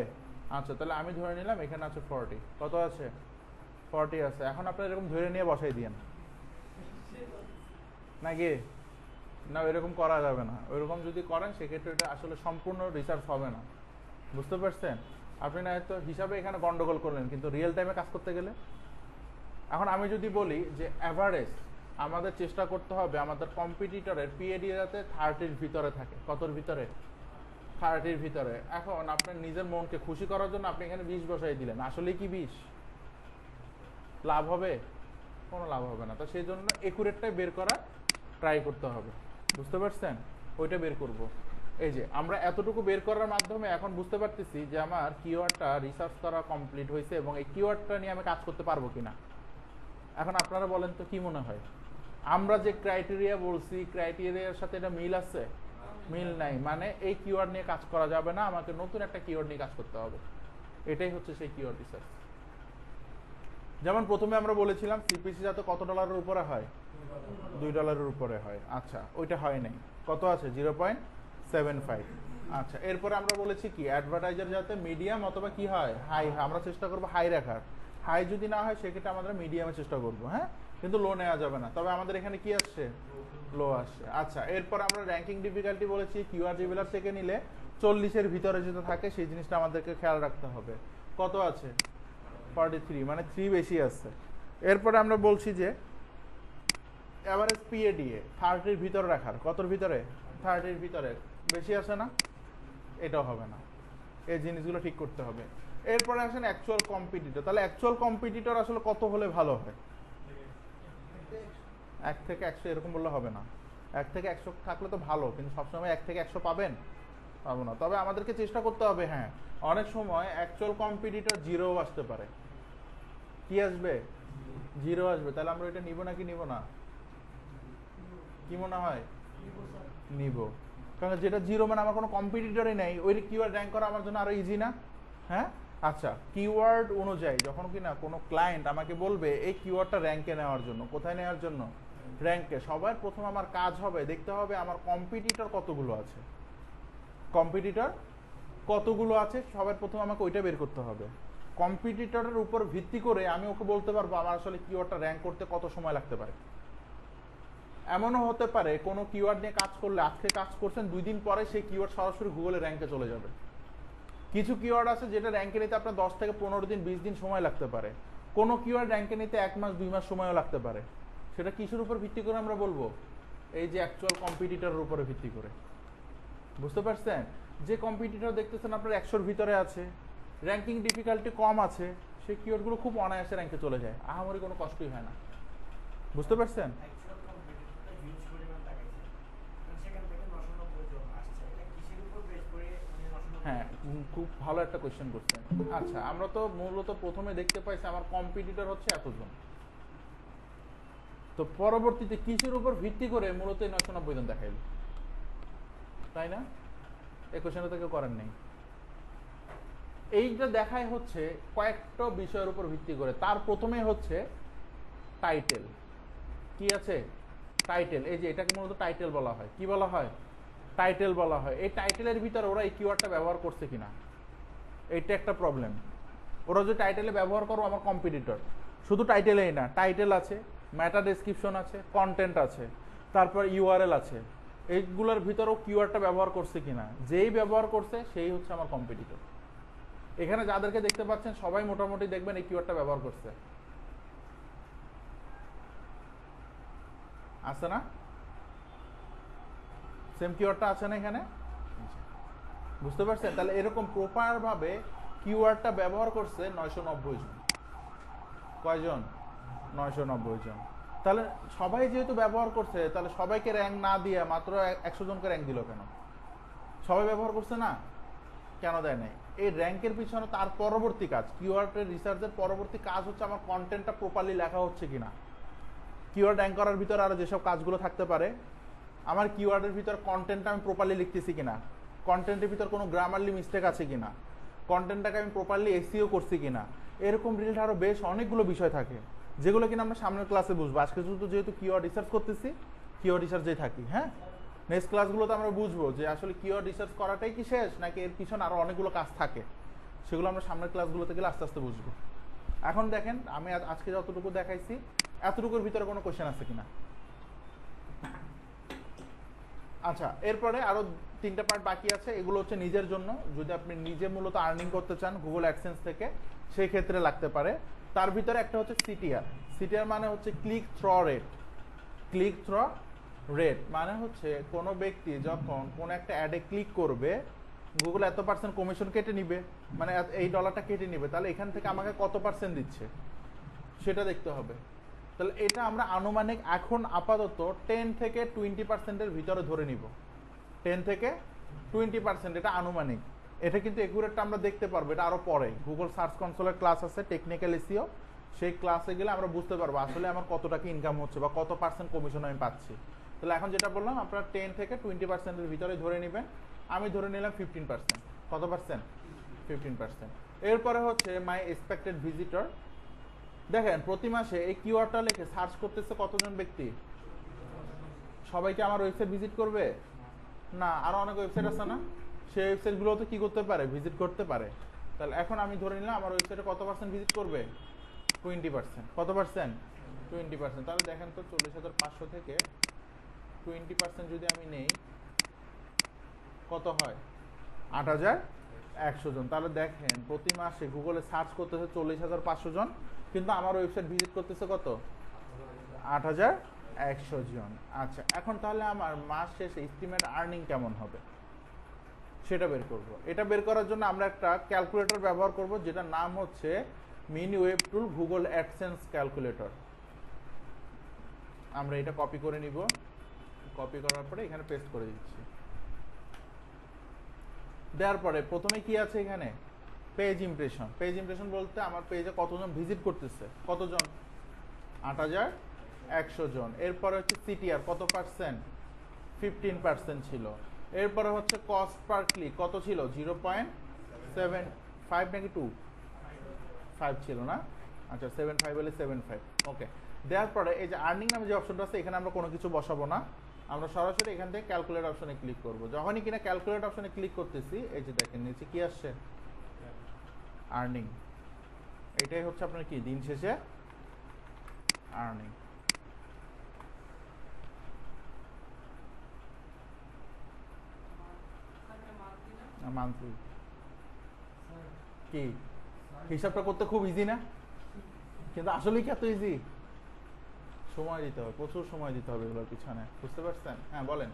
আচ্ছা, তাহলে আমি ধরে নিলাম এখানে আছে 40। কত আছে? 40 আছে। এখন আপনারা এরকম ধরে নিয়ে বসাই দিয়েন নাকি? না, এরকম করা যাবে না। ওইরকম যদি করেন সেক্ষেত্রে এটা আসলে সম্পূর্ণ রিসার্চ হবে না, বুঝতে পারছেন? আপনি না হয়তো হিসাবে এখানে গন্ডগোল করলেন, কিন্তু রিয়েল টাইমে কাজ করতে গেলে। এখন আমি যদি বলি যে অ্যাভারেজ আমাদের চেষ্টা করতে হবে আমাদের কম্পিটিটরের পিএডি যাতে 30-র ভিতরে থাকে। কতর ভিতরে? 30-র ভিতরে। এখন আপনার নিজের মনকে খুশি করার জন্য আপনি এখানে 20 বসাই দিলেন, আসলে কি 20 লাভ হবে? কোনো লাভ হবে না। তো সেই জন্য একুরেটটাই বের করা ট্রাই করতে হবে, বুঝতে পারছেন? ওইটা বের করব। এই যে আমরা এতটুকু বের করার মাধ্যমে এখন বুঝতে পারতেছি যে আমার কিওয়ার্ডটা রিসার্চ করা কমপ্লিট হয়েছে এবং এই কিওয়ার্ডটা নিয়ে আমি কাজ করতে পারবো কিনা। এখন আপনারা বলেন তো কি মনে হয়? আমরা যে ক্রাইটেরিয়া বলছি ক্রাইটেরিয়ার সাথে এটা মিল আছে? মিল নাই, মানে এই কিওয়ার্ড নিয়ে কাজ করা যাবে না, আমাকে নতুন একটা কিওয়ার্ড নিয়ে কাজ করতে হবে। এটাই হচ্ছে সেই কিওয়ার্ড রিসার্চ। যেমন প্রথমে আমরা বলেছিলাম সিপিসি যাতে কত ডলারের উপরে হয়? $2 উপরে হয়। আচ্ছা, ওইটা হয় নাই। কত আছে? 0.75। আচ্ছা, এরপরে আমরা বলেছি কি অ্যাডভার্টাইজার যাতে মিডিয়াম অথবা কি হয় হাই, আমরা চেষ্টা করব হাই রাখার। হাই যদি না হয় সেক্ষেত্রে আমরা মিডিয়ামে চেষ্টা করব, হ্যাঁ, কিন্তু লো নেওয়া যাবে না। তবে আমাদের এখানে কি আসছে? লো আসছে। আচ্ছা, এরপর আমরা র্যাঙ্কিং ডিফিকাল্টি বলেছি কিওয়ার্ড রিভিলার থেকে নিলে 40-এর ভিতরে যেটা থাকে সেই জিনিসটা আমাদেরকে খেয়াল রাখতে হবে। কত আছে? 43, মানে 3 বেশি আছে। এরপরে আমরা বলছি যে এভারেজ পিএডিএ 30-র ভিতরে রাখার। কতর ভিতরে? 30-র ভিতরে। বেশি আছে না? এটাও হবে না। এই জিনিসগুলো ঠিক করতে হবে। এরপরে আসেন অ্যাকচুয়াল কম্পিটিটর। তাহলে অ্যাকচুয়াল কম্পিটিটর আসলে কত হলে ভালো হয়? 1 থেকে 100 এরকম বললে হবে না। 1 থেকে 100 থাকলে তো ভালো, কিন্তু সবসময় 1 থেকে 100 পাবেন? পাবো না। তবে আমাদেরকে চেষ্টা করতে হবে। হ্যাঁ, অনেক সময় অ্যাকচুয়াল কম্পিটিটর 0 আসতে পারে। কি আসবে? 0 আসবে। তাহলে আমরা এটা নিব নাকি নিব না? কি মনে হয়? নিব। কারণ যেটা 0 মানে আমার কোনো কম্পিটিটরই নেই, ওই কিওয়ার্ড র্যাঙ্ক করা আমার জন্য আরো ইজি না? হ্যাঁ। আচ্ছা, কিওয়ার্ড অনুযায়ী যখন কিনা কোনো ক্লায়েন্ট আমাকে বলবে এই কিওয়ার্ডটা র্যাঙ্কে নেওয়ার জন্য, কোথায় নেওয়ার জন্য? র্যাঙ্কে। সবার প্রথম আমার কাজ হবে দেখতে হবে আমার কম্পিটিটর কতগুলো আছে। কম্পিটিটর কতগুলো আছে সবার প্রথম আমাকে ওইটা বের করতে হবে। কম্পিটিটরের উপর ভিত্তি করে আমি ওকে বলতে পারবো আমার আসলে কিওয়ার্ডটা র্যাঙ্ক করতে কত সময় লাগতে পারে। এমনও হতে পারে কোনো কিওয়ার্ড নিয়ে কাজ করলে আজকে কাজ করছেন, 2 দিন পরে সেই কিওয়ার্ড সরাসরি গুগলে র্যাঙ্কে চলে যাবে। কিছু কিওয়ার্ড আছে যেটা র্যাঙ্কে নিতে আপনার 10 থেকে 15 দিন 20 দিন সময় লাগতে পারে। কোনো কিওয়ার্ড র্যাঙ্কে নিতে 1 মাস 2 মাস সময়ও লাগতে পারে। সেটা কিসের উপর ভিত্তি করে আমরা বলবো? এই যে অ্যাকচুয়াল কম্পিটিটরের উপরে ভিত্তি করে, বুঝতে পারছেন? যে কম্পিটিটর দেখতেছেন আপনার 100-র ভিতরে আছে, র্যাঙ্কিং ডিফিকাল্টি কম আছে, সেই কিওয়ার্ডগুলো খুব অনায়াসে র্যাঙ্কে চলে যায়, আহামরি কোনো কষ্টই হয় না, বুঝতে পারছেন? হ্যাঁ, খুব ভালো একটা কোয়েশ্চেন করছেন। আচ্ছা, আমরা তো মূলত প্রথমে দেখতে পাইছি আমার কম্পিটিটর হচ্ছে এতজন, তো পরবর্তীতে কিসের উপর ভিত্তি করে মূলত 990 জন দেখাইল, তাই না? এই কোশ্চেনটা তো কেউ করেন নাই। এইটা দেখায় হচ্ছে কয়েকটা বিষয়ের উপর ভিত্তি করে। তার প্রথমে হচ্ছে টাইটেল। কি আছে? টাইটেল। এই যে এটাকে মূলত টাইটেল বলা হয়। কি বলা হয়? টাইটেল বলা হয়। এই টাইটেলের ভিতরে ওরা এই কিওয়ার্ডটা ব্যবহার করছে কিনা, এইটা একটা প্রবলেম। ওরা যে টাইটেলে ব্যবহার করো আমার কম্পিটিটর, শুধু টাইটেলেই না, টাইটেল আছে, ম্যাটা ডেসক্রিপশন আছে, কন্টেন্ট আছে, তারপর ইউআরএল আছে, এইগুলোর ভিতরেও কিওয়ার্ডটা ব্যবহার করছে কিনা। যেই ব্যবহার করছে সেই হচ্ছে আমার কম্পিটিটর। এখানে যাদেরকে দেখতে পাচ্ছেন সবাই মোটামুটি দেখবেন এই কিওয়ার্ডটা ব্যবহার করছে, আছে না? সেম কিওয়ার্ডটা আছে না এখানে? বুঝতে পারছেন? তাহলে এরকম প্রপার ভাবে কিওয়ার্ডটা ব্যবহার করছে 990 জন। কয়জন? 990 জন। তাহলে সবাই যেহেতু ব্যবহার করছে, তাহলে সবাইকে র্যাঙ্ক না দিয়ে মাত্র 100 জনকে র্যাঙ্ক দিল কেন? সবাই ব্যবহার করছে না, কেন দেয় নাই? এই র্যাঙ্কের পিছনে তার পরবর্তী কাজ, কিওয়ার্ডের রিসার্চের পরবর্তী কাজ হচ্ছে আমার কন্টেন্টটা প্রপারলি লেখা হচ্ছে কিনা। কিওয়ার্ড র্যাঙ্ক করার ভিতরে আরো যেসব কাজগুলো থাকতে পারে, আমার কিওয়ার্ডের ভিতর কন্টেন্টটা আমি প্রপারলি লিখতেছি কিনা, কন্টেন্টের ভিতর কোনো গ্রামারলি মিস্টেক আছে কিনা, কন্টেন্টটাকে আমি প্রপারলি এসইও করছি কিনা, এরকম রিলেটেড আরো বেশ অনেকগুলো বিষয় থাকে যেগুলো কিনা আমরা সামনের ক্লাসে বুঝবো। আজকে শুধু যেহেতু কিওয়ার্ড রিসার্চ করতেছি, কিওয়ার্ড রিসার্চেই থাকি। হ্যাঁ, নেক্সট ক্লাসগুলোতে আমরা বুঝবো যে আসলে কিওয়ার্ড রিসার্চ করাটাই কি শেষ, নাকি এর পিছনে আরো অনেকগুলো কাজ থাকে, সেগুলো আমরা সামনের ক্লাসগুলোতে গেলে আস্তে আস্তে বুঝবো। এখন দেখেন আমি আজকে যতটুকু দেখাইছি এতটুকুর ভিতরে কোনো কোশ্চেন আছে কিনা। আচ্ছা, এরপরে আরো 3টা পার্ট বাকি আছে। এগুলো হচ্ছে নিজের জন্য, যদি আপনি নিজে মূলত আর্নিং করতে চান গুগল অ্যাডসেন্স থেকে, সেই ক্ষেত্রে লাগতে পারে। তার ভিতরে একটা হচ্ছে সিটিআর। সিটিআর মানে হচ্ছে click through rate. Click through rate মানে হচ্ছে কোনো ব্যক্তি যখন কোনো একটা অ্যাডে ক্লিক করবে, গুগল এত % কমিশন কেটে নিবে, মানে এই ডলারটা কেটে নিবে, তাহলে এখান থেকে আমাকে কত % দিচ্ছে সেটা দেখতে হবে। তাহলে এটা আমরা আনুমানিক এখন আপাতত 10 থেকে 20% ভিতরে ধরে নিব। 10 থেকে 20% এটা আনুমানিক। এটা কিন্তু একুরেটটা আমরা দেখতে পারবো, এটা আরো পরে গুগল সার্চ কনসোলের ক্লাস আছে টেকনিক্যাল এসইও, সেই ক্লাসে গেলে আমরা বুঝতে পারবো আসলে আমার কত টাকা ইনকাম হচ্ছে বা কত % কমিশন আমি পাচ্ছি। তাহলে এখন যেটা বললাম আপনারা 10 থেকে 20% ভিতরে ধরে নেবেন। আমি ধরে নিলাম 15%। কত পার্সেন্ট? 15%। এরপরে হচ্ছে মাই এক্সপেক্টেড ভিজিটর। দেখেন প্রতি মাসে এই কিওয়ার্ডটা লিখে সার্চ করতেছে কতজন ব্যক্তি? সবাইকে আমার ওয়েবসাইট ভিজিট করবে না, আরো অনেক ওয়েবসাইট আছে না, সেই ওয়েবসাইটগুলোতে কি করতে পারে? ভিজিট করতে পারে। তাহলে এখন আমি ধরে নিলাম আমার ওয়েবসাইটে কত % ভিজিট করবে? 20%। কত পার্সেন্ট? 20%। তাহলে দেখেন তো 40,500 থেকে 20% যদি আমি নেই কত হয়? 8,100 জন। তাহলে দেখেন প্রতি মাসে গুগলে সার্চ করতেছে 40,500 জন, কিন্তু আমার ওয়েবসাইট ভিজিট করতেছে কত? 8,100 জন। আচ্ছা, এখন তাহলে আমার মাস শেষে এস্টিমেট আর্নিং কেমন হবে সেটা বের করব। এটা বের করার জন্য আমরা একটা ক্যালকুলেটর ব্যবহার করব, যেটার নাম হচ্ছে মিনি ওয়েব টুল গুগল অ্যাডসেন্স ক্যালকুলেটর। আমরা এটা কপি করে নিব, কপি করার পরে এখানে পেস্ট করে দিচ্ছি। দেওয়ার পরে প্রথমে কি আছে এখানে? Page impression. পেজ ইমপ্রেশন বলতে আমার পেজে কতজন ভিজিট করতেছে, কতজন? 8,100 জন। এরপরে হচ্ছে সিটিআর কত %? 15% ছিল। এরপরে হচ্ছে কস্ট পার ক্লিক কত ছিল? 0.75 নাকি 2.5 ছিল না? আচ্ছা 7.5 হলে 7.5। ওকে, দেওয়ার পরে এই যে আর্নিং নামে যে অপশনটা আছে এখানে আমরা কোনো কিছু বসাবো না, আমরা সরাসরি এখান থেকে ক্যালকুলেট অপশনে ক্লিক করব। যখনই কিনা ক্যালকুলেট অপশনে ক্লিক করতেছি, এই যে দেখেন নিচে কি আসছে? আর্নিং। এটাই হচ্ছে আপনার কি দিন শেষে আর্নিং। মান্থলি। কি হিসাবটা করতে খুব ইজি না? কিন্তু আসলে কি এত ইজি? সময় দিতে হবে, প্রচুর সময় দিতে হবে এগুলোর পিছনে, বুঝতে পারছেন? হ্যাঁ বলেন।